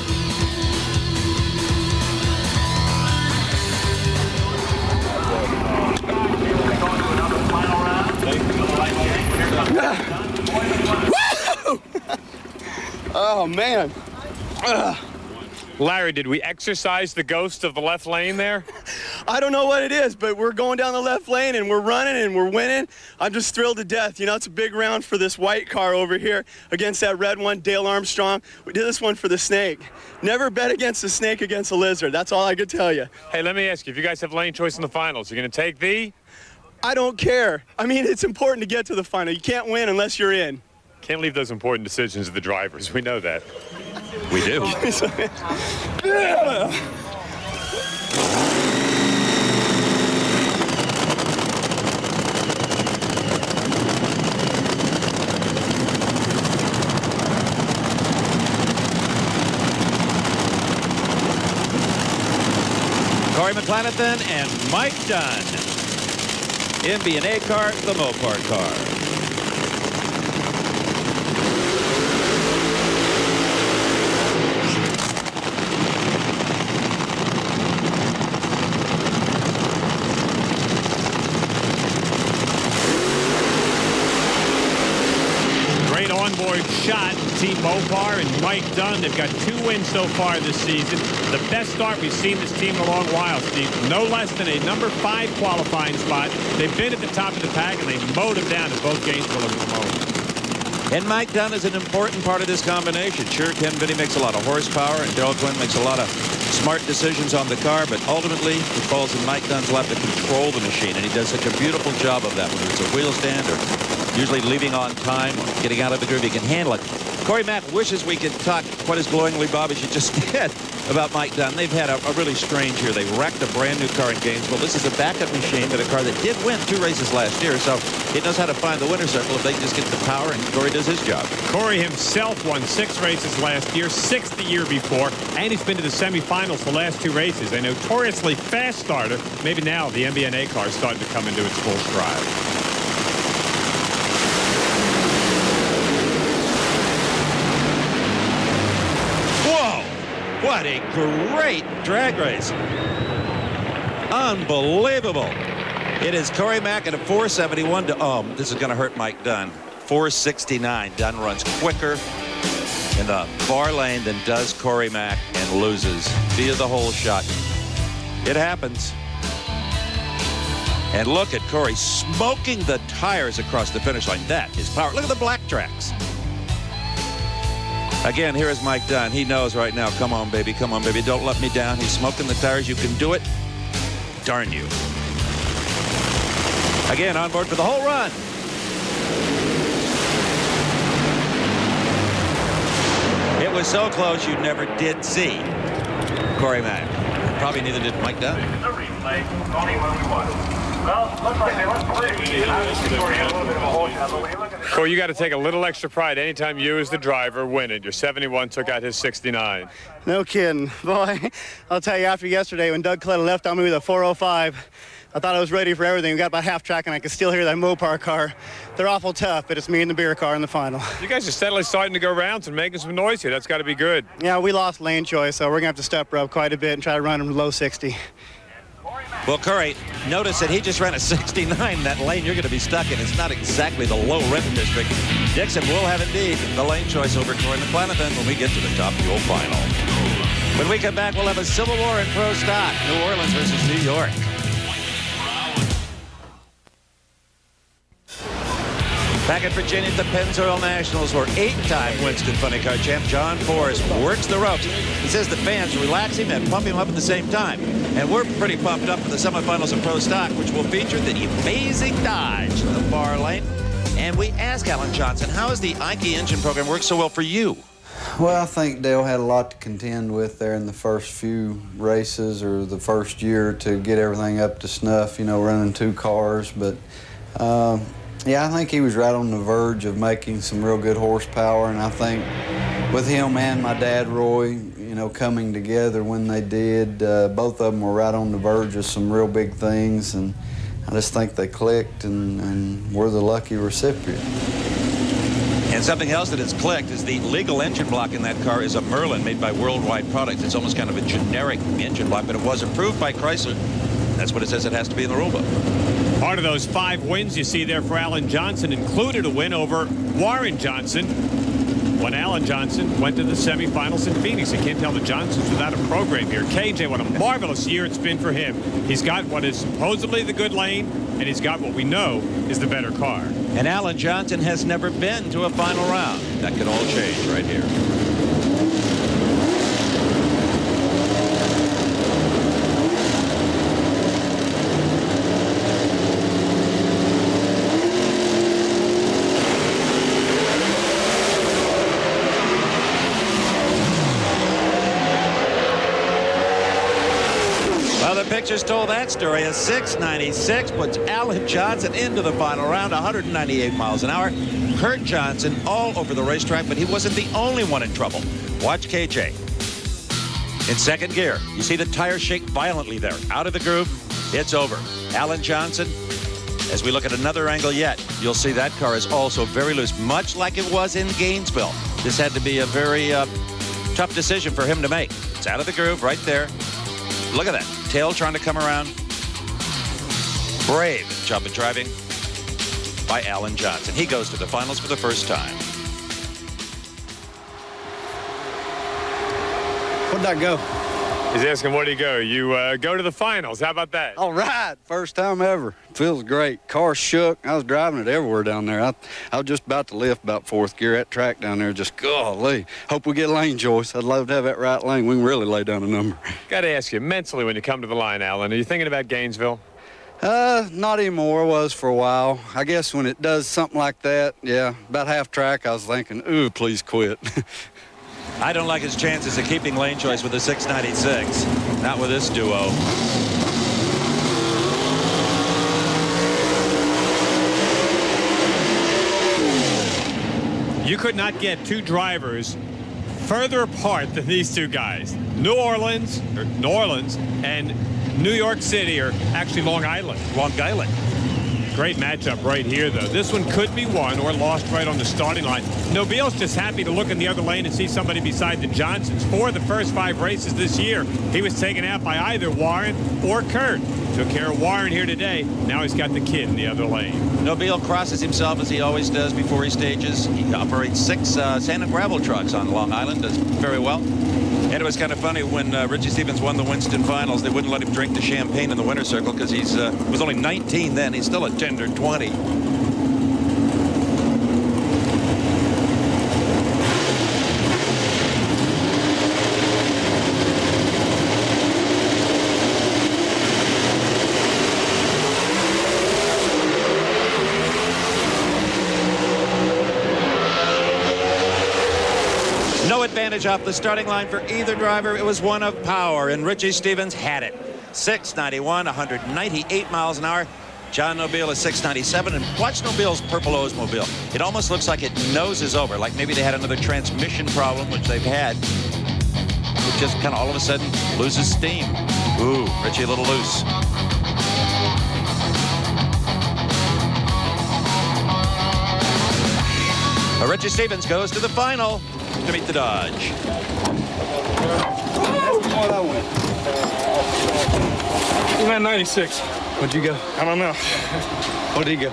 Oh, man. Larry, did we exercise the ghost of the left lane there? I don't know what it is, but we're going down the left lane and we're running and we're winning. I'm just thrilled to death. You know, it's a big round for this white car over here against that red one, Dale Armstrong. We did this one for the snake. Never bet against a snake against a lizard. That's all I could tell you. Hey, let me ask you, if you guys have lane choice in the finals, you're going to take the? I don't care. I mean, it's important to get to the final. You can't win unless you're in. Can't leave those important decisions to the drivers. We know that. We do. Corey McClanathan and Mike Dunn. MB&A car, the Mopar car. Onboard shot, Team Mopar and Mike Dunn. They've got 2 wins so far this season. The best start we've seen this team in a long while, Steve. No less than a number 5 qualifying spot. They've been at the top of the pack, and they mowed them down at both Gainesville and Ramon. And Mike Dunn is an important part of this combination. Sure, Ken Vinnie makes a lot of horsepower, and Daryl Quinn makes a lot of smart decisions on the car, but ultimately it falls in Mike Dunn's lap to control the machine, and he does such a beautiful job of that, whether it's a wheel stand or usually leaving on time or getting out of the groove. He can handle it. Corey Mack wishes we could talk quite as glowingly, Bob, as you just did about Mike Dunn. They've had a really strange year. They wrecked a brand new car in Gainesville. This is a backup machine, but a car that did win 2 races last year, so it knows how to find the winner's circle if they can just get the power, and Corey does his job. Corey himself won 6 races last year, 6th the year before, and he's been to the semifinals the last 2 races. A notoriously fast starter. Maybe now the MB&A car is starting to come into its full stride. What a great drag race. Unbelievable. It is Corey Mack at a 471 to, this is going to hurt Mike Dunn. 469. Dunn runs quicker in the far lane than does Corey Mack and loses via the hole shot. It happens. And look at Corey smoking the tires across the finish line. That is power. Look at the black tracks. Again, here is Mike Dunn. He knows right now, come on, baby, don't let me down. He's smoking the tires. You can do it. Darn you. Again, on board for the whole run. It was so close you never did see Corey Mack. Probably neither did Mike Dunn. The replay, only when we won. Well, looks like they look pretty. Obviously, Corey had a little bit of a hole shot, but when you look at Corey, you got to take a little extra pride anytime you as the driver win it. Your 71 took out his 69. No kidding. Boy, I'll tell you, after yesterday when Doug Clutter left on me with a 405, I thought I was ready for everything. We got about half track, and I could still hear that Mopar car. They're awful tough, but it's me and the beer car in the final. You guys are steadily starting to go rounds and making some noise here. That's got to be good. Yeah, we lost lane choice, so we're going to have to step her up quite a bit and try to run them low 60. Well, Corey, notice that he just ran a 69. That lane you're going to be stuck in. It's not exactly the low rim district. Dixon will have indeed the lane choice over Corey McClanathan when we get to the Top Fuel final. When we come back, we'll have a civil war in pro stock. New Orleans versus New York. Back in Virginia at the Pennzoil Nationals, where 8-time Winston Funny Car champ John Forrest works the ropes. He says the fans relax him and pump him up at the same time. And we're pretty pumped up for the semifinals of Pro Stock, which will feature the amazing Dodge in the far lane. And we ask Alan Johnson, how has the Ike engine program worked so well for you? Well, I think Dale had a lot to contend with there in the first few races or the first year to get everything up to snuff, you know, running 2 cars. But yeah, I think he was right on the verge of making some real good horsepower, and I think with him and my dad, Roy, you coming together when they did. Both of them were right on the verge of some real big things, and I just think they clicked, and we're the lucky recipient. And something else that has clicked is the legal engine block in that car is a Merlin made by Worldwide Products. It's almost kind of a generic engine block, but it was approved by Chrysler. That's what it says it has to be in the rule book. Part of those 5 wins you see there for Alan Johnson included a win over Warren Johnson when Alan Johnson went to the semifinals in Phoenix. You can't tell the Johnsons without a program here. KJ, what a marvelous year it's been for him. He's got what is supposedly the good lane, and he's got what we know is the better car. And Alan Johnson has never been to a final round. That could all change right here. Pictures told that story. A 696 puts Alan Johnson into the final round, 198 miles an hour. Kurt Johnson all over the racetrack, but he wasn't the only one in trouble. Watch KJ. In second gear, you see the tire shake violently there. Out of the groove, it's over. Alan Johnson, as we look at another angle yet, you'll see that car is also very loose, much like it was in Gainesville. This had to be a very tough decision for him to make. It's out of the groove right there. Look at that. Tail trying to come around. Brave job of driving by Alan Johnson. He goes to the finals for the first time. Where'd that go? He's asking, where'd he go? You go to the finals. How about that? All right. First time ever. Feels great. Car shook. I was driving it everywhere down there. I was just about to lift about 4th gear. That track down there, just golly. Hope we get lane choice. I'd love to have that right lane. We can really lay down a number. Got to ask you, mentally, when you come to the line, Alan, are you thinking about Gainesville? Not anymore. Was for a while. I guess when it does something like that, yeah, about half track, I was thinking, ooh, please quit. I don't like his chances of keeping lane choice with the 696. Not with this duo. You could not get 2 drivers further apart than these 2 guys. New Orleans and New York City, or actually Long Island. Long Island. Great matchup right here, though. This one could be won or lost right on the starting line. Nobile's just happy to look in the other lane and see somebody beside the Johnsons. 4 of the first 5 races this year, he was taken out by either Warren or Kurt. Took care of Warren here today. Now he's got the kid in the other lane. Nobile crosses himself as he always does before he stages. He operates 6 sand and gravel trucks on Long Island. Does very well. And it was kind of funny when Richie Stevens won the Winston Finals. They wouldn't let him drink the champagne in the winner's circle because he was only 19 then. He's still a tender 20. No advantage off the starting line for either driver. It was one of power, and Richie Stevens had it. 691, 198 miles an hour. John Nobile is 697, and watch Nobile's purple Oldsmobile. It almost looks like it noses over, like maybe they had another transmission problem, which they've had. It just kind of all of a sudden loses steam. Ooh, Richie a little loose. Richie Stevens goes to the final to meet the Dodge. What I went. He went 96. What'd you go? I don't know. What'd he go?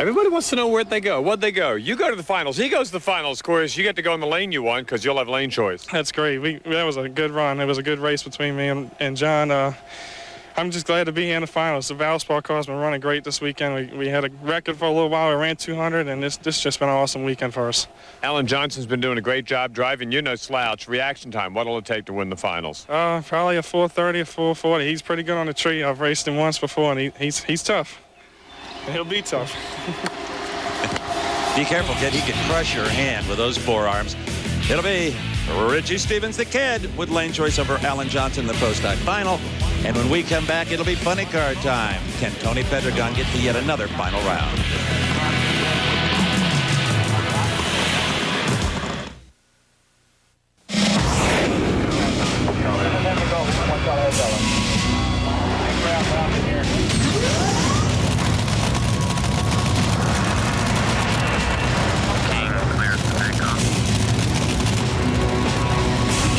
Everybody wants to know where'd they go. What'd they go? You go to the finals. He goes to the finals. Of course, you get to go in the lane you want because you'll have lane choice. That's great. That was a good run. It was a good race between me and John. I'm just glad to be in the finals. The Valspar car's been running great this weekend. We had a record for a little while. We ran 200, and this just been an awesome weekend for us. Alan Johnson's been doing a great job driving. You know slouch. Reaction time. What'll it take to win the finals? Probably a 430, a 440. He's pretty good on the tree. I've raced him once before, and he's tough. And he'll be tough. Be careful, kid. He could crush your hand with those forearms. It'll be Richie Stevens, the kid, with lane choice over Alan Johnson in the post-time final. And when we come back, it'll be funny car time. Can Tony Pedregon get to yet another final round?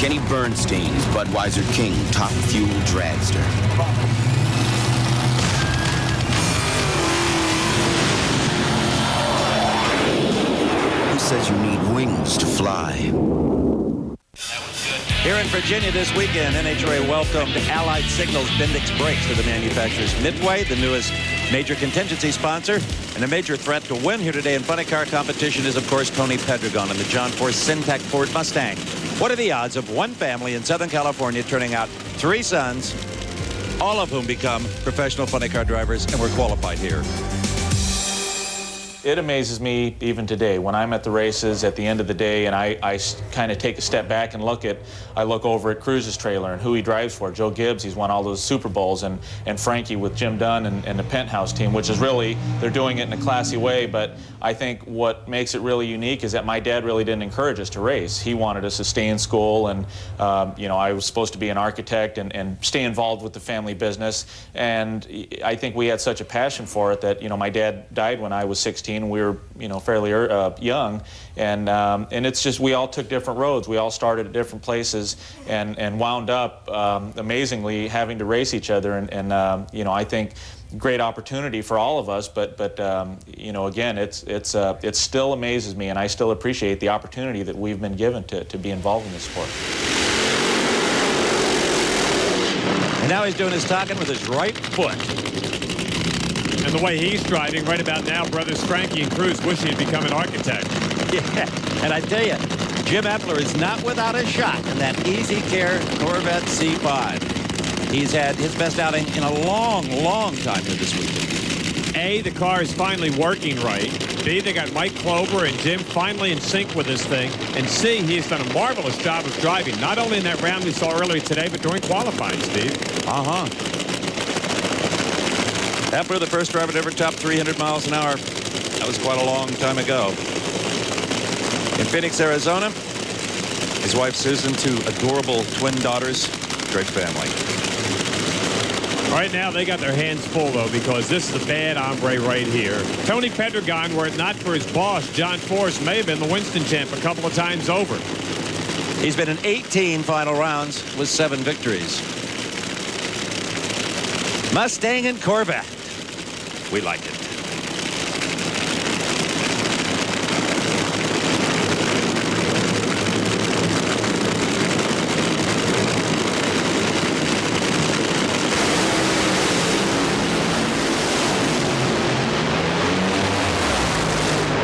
Kenny Bernstein's Budweiser King Top Fuel Dragster. Who says you need wings to fly? Here in Virginia this weekend, NHRA welcomed Allied Signals Bendix brakes to the manufacturers. Midway, the newest major contingency sponsor, and a major threat to win here today in funny car competition is, of course, Tony Pedregon and the John Force Syntec Ford Mustang. What are the odds of one family in Southern California turning out 3 sons, all of whom become professional funny car drivers and were qualified here? It amazes me even today when I'm at the races at the end of the day and I kind of take a step back and I look over at Cruz's trailer and who he drives for. Joe Gibbs, he's won all those Super Bowls, and Frankie with Jim Dunn and the Penthouse team, which is really, they're doing it in a classy way. But I think what makes it really unique is that my dad really didn't encourage us to race. He wanted us to stay in school, and you know, I was supposed to be an architect and stay involved with the family business. And I think we had such a passion for it that, you know, my dad died when I was 16. We were, you know, fairly young, and it's just, we all took different roads. We all started at different places and wound up amazingly having to race each other. And you know, I think great opportunity for all of us. But you know, again, it still amazes me, and I still appreciate the opportunity that we've been given to be involved in this sport. And now he's doing his talking with his right foot. And the way he's driving right about now, brothers Frankie and Cruz wish he'd become an architect. Yeah, and I tell you, Jim Epler is not without a shot in that Easy Care Corvette C5. He's had his best outing in a long, long time here this weekend. A, the car is finally working right. B, they got Mike Clover and Jim finally in sync with this thing. And C, he has done a marvelous job of driving, not only in that round we saw earlier today, but during qualifying, Steve. Epler, the first driver to ever top 300 miles an hour. That was quite a long time ago. In Phoenix, Arizona, his wife Susan, 2 adorable twin daughters. Great family. Right now, they got their hands full, though, because this is a bad hombre right here. Tony Pedregon, were it not for his boss, John Force, may have been the Winston champ a couple of times over. He's been in 18 final rounds with 7 victories. Mustang and Corvette. We like it.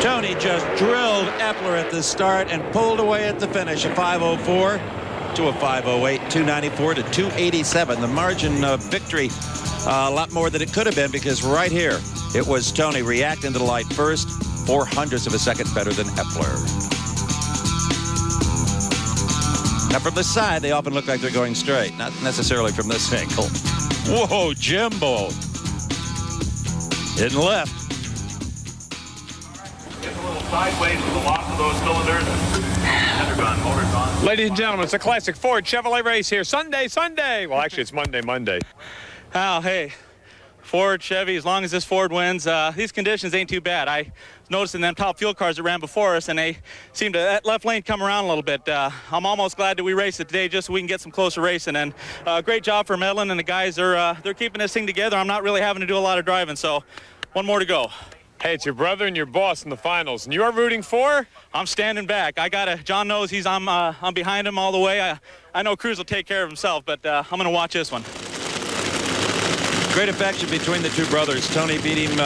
Tony just drilled Epler at the start and pulled away at the finish. A 5:04 to a 5:08, 294 to 287. The margin of victory a lot more than it could have been, because right here it was Tony reacting to the light first, 0.04 of a second better than Epler. Now from the side, they often look like they're going straight, not necessarily from this angle. Whoa, Jimbo. Hitting left. Gets a little sideways with the loss of those cylinders. Undergone, motor's on. Ladies and gentlemen, it's a classic Ford Chevrolet race here. Sunday. Well, actually, it's Monday. Oh, hey, Ford, Chevy, as long as this Ford wins, these conditions ain't too bad. I was noticing them top fuel cars that ran before us, and they seem to, that left lane come around a little bit. I'm almost glad that we raced it today just so we can get some closer racing. And great job for Medlin and the guys. They're keeping this thing together. I'm not really having to do a lot of driving, so one more to go. Hey, it's your brother and your boss in the finals, and you're rooting for? I'm standing back. John knows I'm behind him all the way. I know Cruz will take care of himself, but I'm going to watch this one. Great affection between the two brothers. Tony beat him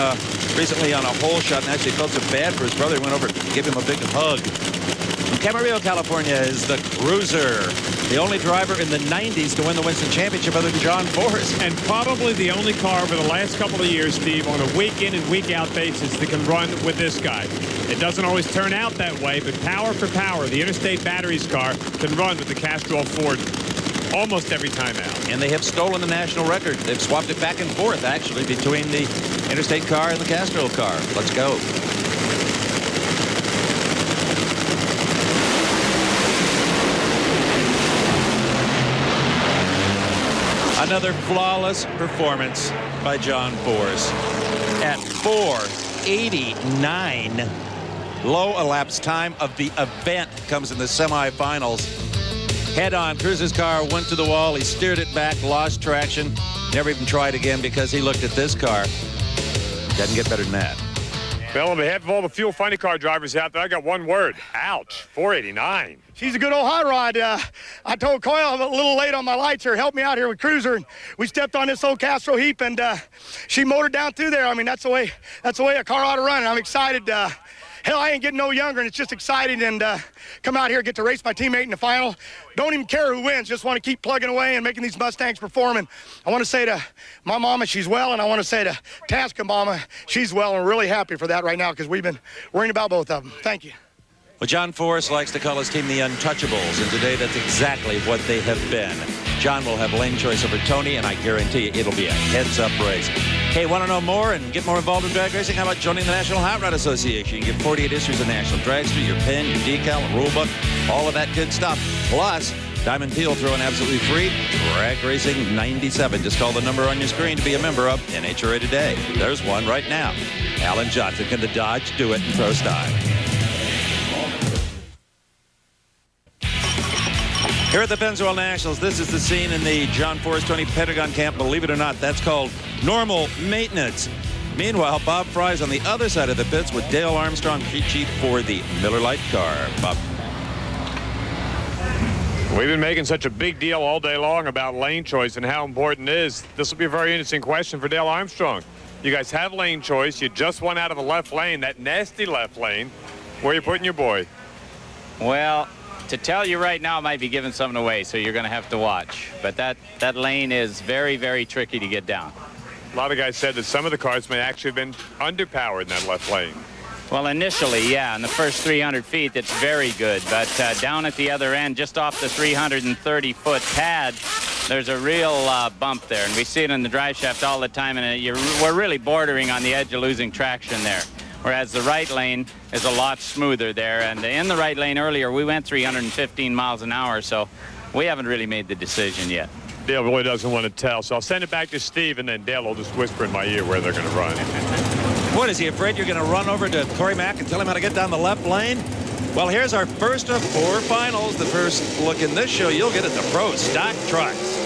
recently on a hole shot and actually felt so bad for his brother. He went over to give him a big hug. From Camarillo, California is the Cruiser, the only driver in the 90s to win the Winston Championship other than John Force. And probably the only car over the last couple of years, Steve, on a week-in and week-out basis that can run with this guy. It doesn't always turn out that way, but power for power, the Interstate Batteries car can run with the Castrol Ford almost every time out. And they have stolen the national record. They've swapped it back and forth, actually, between the Interstate car and the Castrol car. Let's go. Another flawless performance by John Force at 4:89. Low elapsed time of the event comes in the semifinals. Head on. Cruz's car went to the wall. He steered it back, lost traction. Never even tried again because he looked at this car. Doesn't get better than that. Well, on behalf of all the fuel funny car drivers out there, I got one word. Ouch. 489. She's a good old hot rod. I told Coyle I'm a little late on my lights here. Help me out here with Cruiser. And we stepped on this old Castro heap, and she motored down through there. I mean, that's the way a car ought to run. And I'm excited. Hell, I ain't getting no younger, and it's just exciting. And come out here, get to race my teammate in the final. Don't even care who wins. Just want to keep plugging away and making these Mustangs perform. And I want to say to my mama, she's well, and I want to say to Tasca mama, she's well, and we're really happy for that right now because we've been worrying about both of them. Thank you. Well, John Forrest likes to call his team the Untouchables, and today that's exactly what they have been. John will have lane choice over Tony, and I guarantee you it'll be a heads-up race. Hey, want to know more and get more involved in drag racing? How about joining the National Hot Rod Association? You get 48 issues of National Dragster, your pen, your decal, rule book, all of that good stuff. Plus, Diamond Peel throwing absolutely free Drag Racing 97. Just call the number on your screen to be a member of NHRA today. There's one right now. Alan Johnson, can the Dodge do it in pro style? Here at the Pennzoil Nationals, this is the scene in the John Forrest Tony Pentagon camp. Believe it or not, that's called normal maintenance. Meanwhile, Bob Fry's on the other side of the pits with Dale Armstrong, crew chief for the Miller Lite car. Bob. We've been making such a big deal all day long about lane choice and how important it is. This will be a very interesting question for Dale Armstrong. You guys have lane choice. You just went out of the left lane, that nasty left lane. Where are you putting your boy? Well, to tell you right now, I might be giving something away, so you're going to have to watch. But that lane is very, very tricky to get down. A lot of guys said that some of the cars may actually have been underpowered in that left lane. Well, initially, yeah, in the first 300 feet, it's very good. But down at the other end, just off the 330-foot pad, there's a real bump there. And we see it in the drive shaft all the time, and we're really bordering on the edge of losing traction there. Whereas the right lane is a lot smoother there. And in the right lane earlier, we went 315 miles an hour, so we haven't really made the decision yet. Dale really doesn't want to tell, so I'll send it back to Steve, and then Dale will just whisper in my ear where they're going to run. What, is he afraid you're going to run over to Corey Mack and tell him how to get down the left lane? Well, here's our first of 4 finals. The first look in this show you'll get at the Pro Stock Trucks.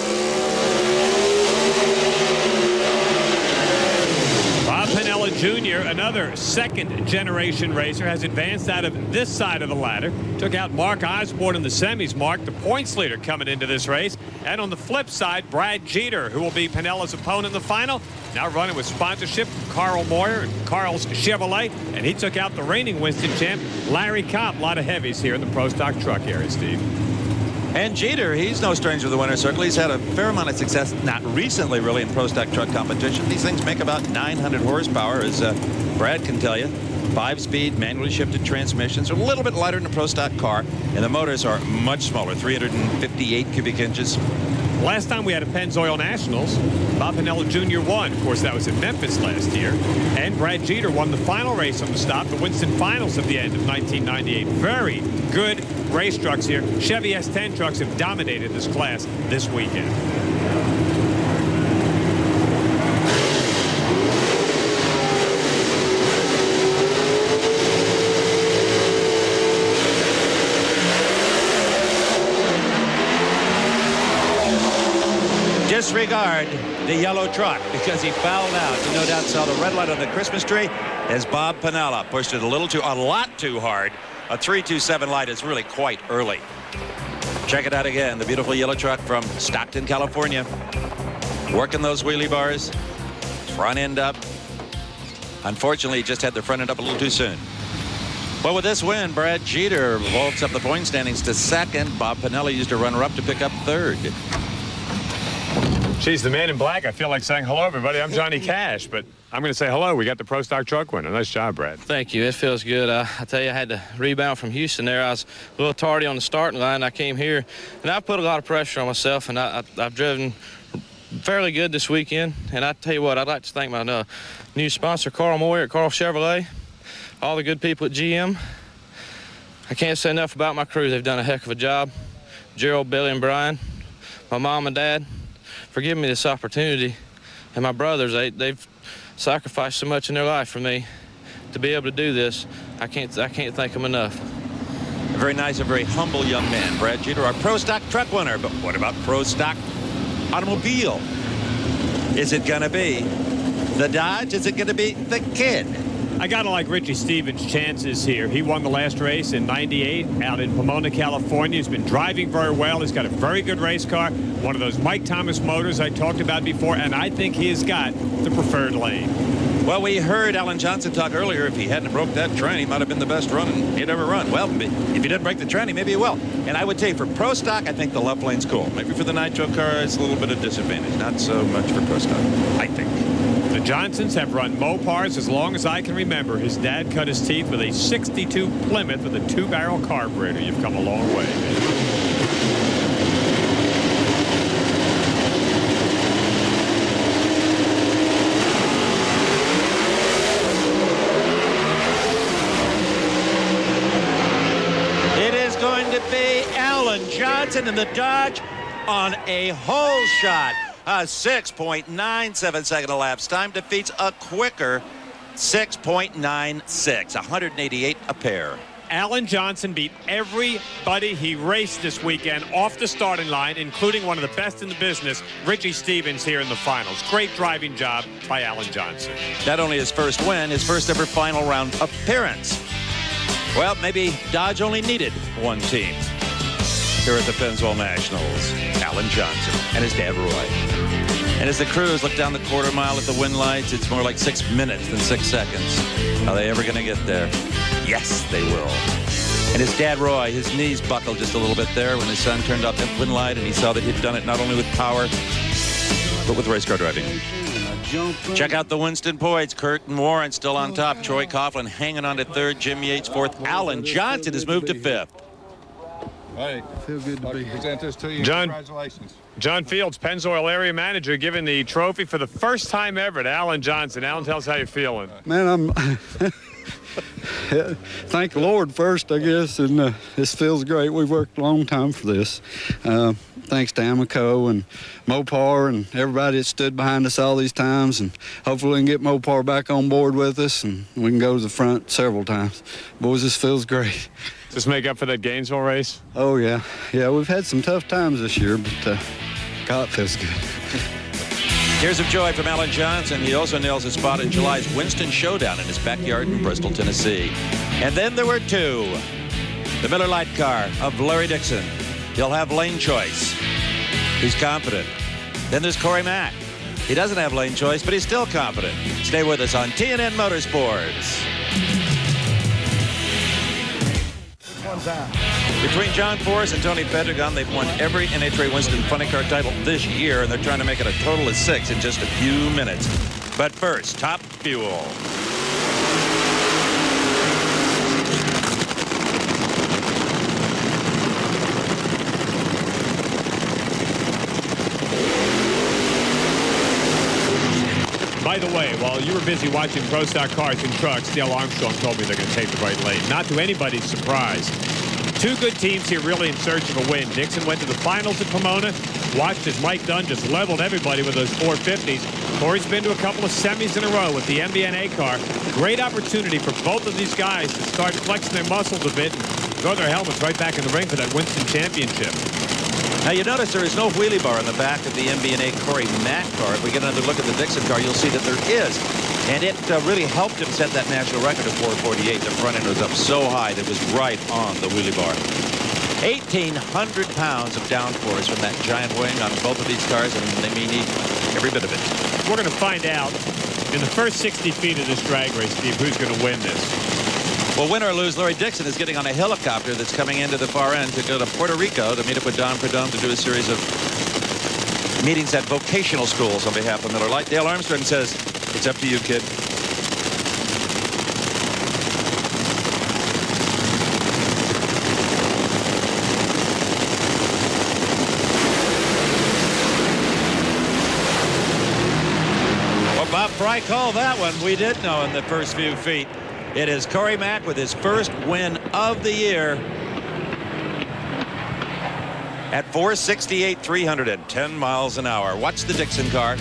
Bob Pennzoil Jr., another second-generation racer, has advanced out of this side of the ladder. Took out Mark Osborne in the semis. Mark, the points leader, coming into this race. And on the flip side, Brad Jeter, who will be Pennzoil's opponent in the final, now running with sponsorship from Carl Moyer and Carl's Chevrolet. And he took out the reigning Winston champ, Larry Kopp. A lot of heavies here in the Pro Stock Truck area, Steve. And Jeter, he's no stranger to the winner's circle. He's had a fair amount of success, not recently really, in Pro Stock Truck competition. These things make about 900 horsepower, as Brad can tell you. 5-speed, manually shifted transmissions, are a little bit lighter than a Pro Stock car, and the motors are much smaller, 358 cubic inches. Last time we had a Pennzoil Nationals, Bob Pennzoil Jr. won. Of course, that was in Memphis last year. And Brad Jeter won the final race on the stop, the Winston Finals at the end of 1998. Very good race trucks here. Chevy S10 trucks have dominated this class this weekend. Disregard the yellow truck because he fouled out. You no doubt saw the red light on the Christmas tree as Bob Pennzoil pushed it a lot too hard. A 327 light is really quite early. Check it out again. The beautiful yellow truck from Stockton, California. Working those wheelie bars. Front end up. Unfortunately, he just had the front end up a little too soon. Well, with this win, Brad Jeter vaults up the point standings to second. Bob Pennzoil used a runner-up to pick up third. She's the man in black. I feel like saying hello, everybody. I'm Johnny Cash, but I'm going to say hello. We got the Pro Stock Truck winner. Nice job, Brad. Thank you. It feels good. I tell you, I had to rebound from Houston there. I was a little tardy on the starting line. I came here, and I put a lot of pressure on myself, and I've driven fairly good this weekend. And I tell you what, I'd like to thank my new sponsor, Carl Moyer at Carl Chevrolet, all the good people at GM. I can't say enough about my crew. They've done a heck of a job. Gerald, Billy, and Brian, my mom and dad, for giving me this opportunity, and my brothers, they've sacrificed so much in their life for me to be able to do this. I can't thank them enough. A very nice, a very humble young man. Brad Jeter, our Pro Stock truck winner. But what about Pro Stock automobile? Is it going to be the Dodge? Is it going to be the Kid? I got to like Richie Stevens' chances here. He won the last race in '98 out in Pomona, California. He's been driving very well. He's got a very good race car, one of those Mike Thomas motors I talked about before, and I think he has got the preferred lane. Well, we heard Alan Johnson talk earlier. If he hadn't broke that tranny, he might have been the best running he'd ever run. Well, if he didn't break the tranny, maybe he will. And I would tell you, for Pro Stock, I think the left lane's cool. Maybe for the Nitro car, it's a little bit of disadvantage. Not so much for Pro Stock, I think. The Johnsons have run Mopars as long as I can remember. His dad cut his teeth with a '62 Plymouth with a 2-barrel carburetor. You've come a long way, man. It is going to be Alan Johnson in the Dodge on a hole shot. A 6.97 second elapsed time defeats a quicker 6.96. 188 a pair. Alan Johnson beat everybody he raced this weekend off the starting line, including one of the best in the business, Richie Stevens, here in the finals. Great driving job by Alan Johnson. Not only his first win, his first ever final round appearance. Well, maybe Dodge only needed one team. Here at the Pennzoil Nationals, Alan Johnson and his dad, Roy. And as the crews look down the quarter mile at the wind lights, it's more like 6 minutes than 6 seconds. Are they ever going to get there? Yes, they will. And his dad, Roy, his knees buckled just a little bit there when his son turned off that wind light, and he saw that he'd done it not only with power, but with race car driving. Check out the Winston points. Kurt and Warren still on top. Troy Coughlin hanging on to third. Jim Yates fourth. Alan Johnson has moved to fifth. Hey, feel good to be here. Present this to you. John, congratulations. John Fields, Pennzoil area manager, giving the trophy for the first time ever to Alan Johnson. Alan, tell us how you're feeling. Man, I'm thank the Lord first, I guess, and this feels great. We've worked a long time for this. Thanks to Amoco and Mopar and everybody that stood behind us all these times, and hopefully we can get Mopar back on board with us and we can go to the front several times. Boys, this feels great. Does this make up for that Gainesville race? Oh, yeah. Yeah, we've had some tough times this year, but God, it feels good. Tears of joy from Alan Johnson. He also nails a spot in July's Winston Showdown in his backyard in Bristol, Tennessee. And then there were two. The Miller Lite car of Larry Dixon. He'll have lane choice. He's confident. Then there's Corey Mack. He doesn't have lane choice, but he's still confident. Stay with us on TNN Motorsports. Between John Force and Tony Pedregon, they've won every NHRA Winston Funny Car title this year, and they're trying to make it a total of 6 in just a few minutes. But first, Top Fuel. By the way, while you were busy watching Pro Stock cars and trucks, Dale Armstrong told me they're going to take the right lane. Not to anybody's surprise. Two good teams here really in search of a win. Dixon went to the finals at Pomona, watched as Mike Dunn just leveled everybody with those 450s. Corey's been to a couple of semis in a row with the MBNA car. Great opportunity for both of these guys to start flexing their muscles a bit and throw their helmets right back in the ring for that Winston Championship. Now, you notice there is no wheelie bar on the back of the MBNA Corey Mack car. If we get another look at the Dixon car, you'll see that there is. And it really helped him set that national record of 448. The front end was up so high that it was right on the wheelie bar. 1,800 pounds of downforce from that giant wing on both of these cars, and they may need every bit of it. We're going to find out in the first 60 feet of this drag race, Steve, who's going to win this. Well, win or lose, Larry Dixon is getting on a helicopter that's coming into the far end to go to Puerto Rico to meet up with Don Prudhomme to do a series of meetings at vocational schools on behalf of Miller Lite. Dale Armstrong says, it's up to you, kid. Well, Bob Fry called that one. We did know in the first few feet. It is Corey Mack with his first win of the year at 468, 310 miles an hour. Watch the Dixon car.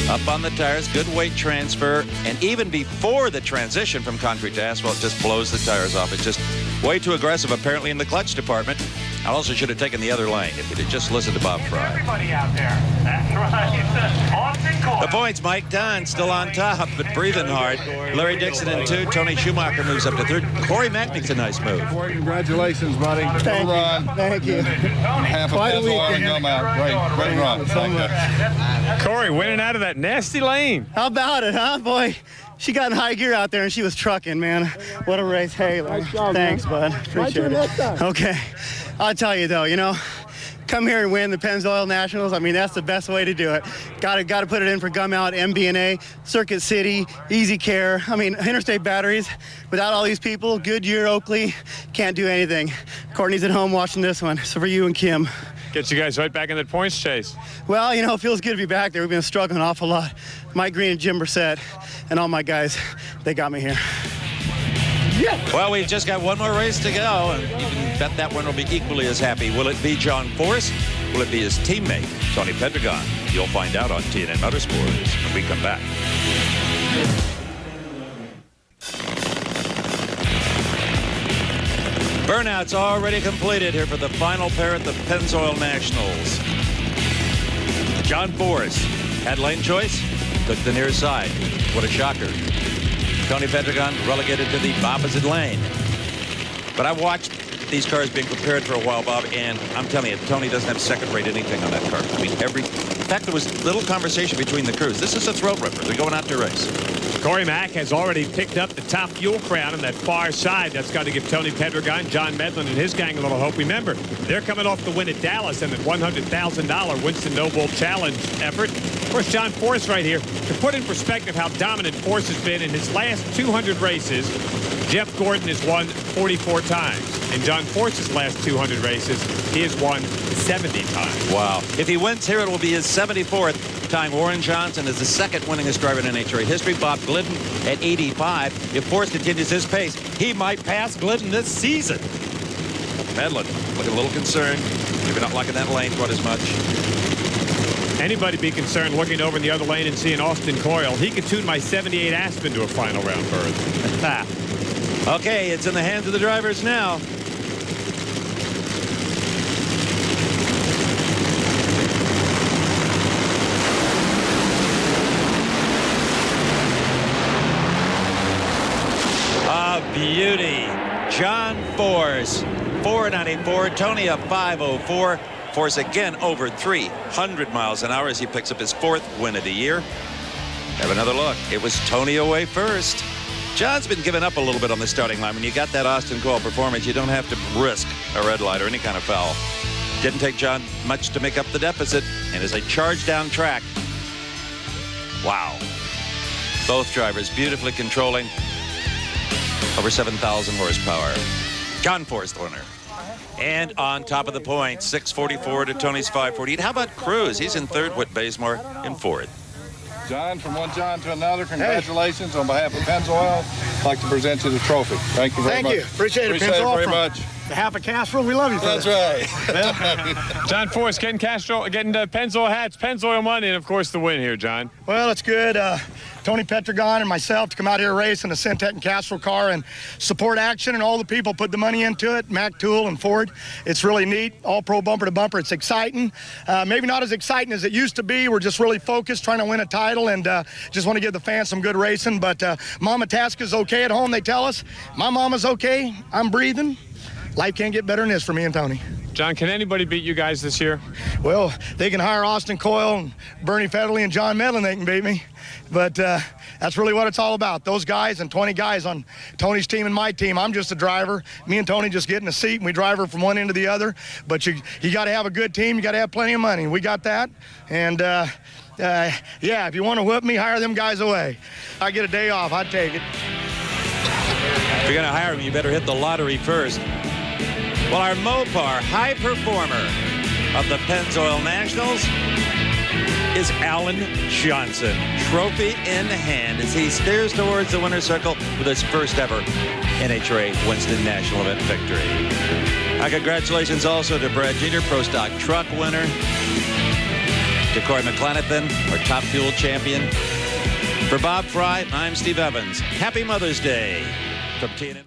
Up on the tires, good weight transfer, and even before the transition from concrete to asphalt, just blows the tires off. It just Way too aggressive, apparently, in the clutch department. I also should have taken the other lane if he'd have just listened to Bob Fry. Everybody out there. That's right. Austin Coyle. The points, Mike Dunn still on top, but breathing hard. Larry Dixon in 2. Tony Schumacher moves up to 3rd. Corey Mack makes a nice move. Congratulations, buddy. Thank you. Run. Thank you. Half a Quite a Pennzoil and weekend. come out. Great run. So much. Corey winning out of that nasty lane. How about it, huh, boy? She got in high gear out there and she was trucking, man. What a race. Hey, thanks, bud. Appreciate it. Okay. I'll tell you though, come here and win the Pennzoil Nationals. I mean, that's the best way to do it. Got to put it in for Gumout, MB&A, Circuit City, Easy Care. I mean, Interstate Batteries. Without all these people, Goodyear, Oakley, can't do anything. Courtney's at home watching this one. So for you and Kim. Gets you guys right back in that points chase. Well, it feels good to be back there. We've been struggling an awful lot. Mike Green and Jim Brissett and all my guys, they got me here. Well, we've just got one more race to go, and you can bet that one will be equally as happy. Will it be John Force? Will it be his teammate, Tony Pedregon? You'll find out on TNN Motorsports when we come back. Burnout's already completed here for the final pair at the Pennzoil Nationals. John Force had lane choice, took the near side. What a shocker. Tony Pedregon relegated to the opposite lane. But I've watched these cars being prepared for a while, Bob, and I'm telling you, Tony doesn't have second-rate anything on that car. I mean, in fact, there was little conversation between the crews. This is a throat ripper. They're going out to race. Corey Mack has already picked up the top fuel crown on that far side. That's got to give Tony Pedregon, John Medlin, and his gang a little hope. Remember, they're coming off the win at Dallas and that $100,000 Winston Noble Challenge effort. Of course, John Force right here. To put in perspective how dominant Force has been in his last 200 races, Jeff Gordon has won 44 times. In John Force's last 200 races, he has won 70 times. Wow. If he wins here, it will be his 74th time. Warren Johnson is the second winningest driver in NHRA history. Bob Glidden at 85. If Force continues his pace, he might pass Glidden this season. Medlin looking a little concerned. Maybe not liking that lane quite as much. Anybody be concerned looking over in the other lane and seeing Austin Coyle. He could tune my 78 Aspen to a final round berth. Okay, it's in the hands of the drivers now. A beauty. John Force, 494. Tony a 504. Force again over 300 miles an hour as he picks up his 4th win of the year. Have another look. It was Tony away first. John's been giving up a little bit on the starting line. When you got that Austin Coyle performance, you don't have to risk a red light or any kind of foul. Didn't take John much to make up the deficit, and as they charge down track, wow. Both drivers beautifully controlling, over 7,000 horsepower. John Force, the winner. And on top of the points, 644 to Tony's 548. How about Cruz? He's in 3rd, Whit Bazemore in 4th. John, from one John to another, congratulations. On behalf of Pennzoil, I'd like to present you the trophy. Thank you very much. Thank you. Appreciate it, Appreciate it Pennzoil. very much. Behalf of Castro, we love you for That's right. John Force getting Pennzoil hats, Pennzoil money, and of course the win here, John. Well, it's good. Tony Pedregon and myself to come out here and race in the Syntec and Castro car and support action, and all the people put the money into it, Mack Tool and Ford. It's really neat, all pro bumper to bumper. It's exciting. Maybe not as exciting as it used to be. We're just really focused, trying to win a title, and just want to give the fans some good racing. But Mama Tasca's okay at home, they tell us. My mama's okay. I'm breathing. Life can't get better than this for me and Tony. John, can anybody beat you guys this year? Well, they can hire Austin Coyle and Bernie Federley and John Medlin, they can beat me. But that's really what it's all about. Those guys and 20 guys on Tony's team and my team. I'm just a driver. Me and Tony just get in a seat and we drive her from one end to the other. But you got to have a good team. You got to have plenty of money. We got that. And yeah, if you want to whip me, hire them guys away. I get a day off, I'd take it. If you're going to hire him, you better hit the lottery first. Well, our Mopar high performer of the Pennzoil Nationals is Alan Johnson. Trophy in hand as he steers towards the winner's circle with his first ever NHRA Winston National Event victory. Our congratulations also to Brad Jeter, Pro Stock Truck winner, to Corey McClanathan, our Top Fuel champion. For Bob Fry, I'm Steve Evans. Happy Mother's Day from TNN.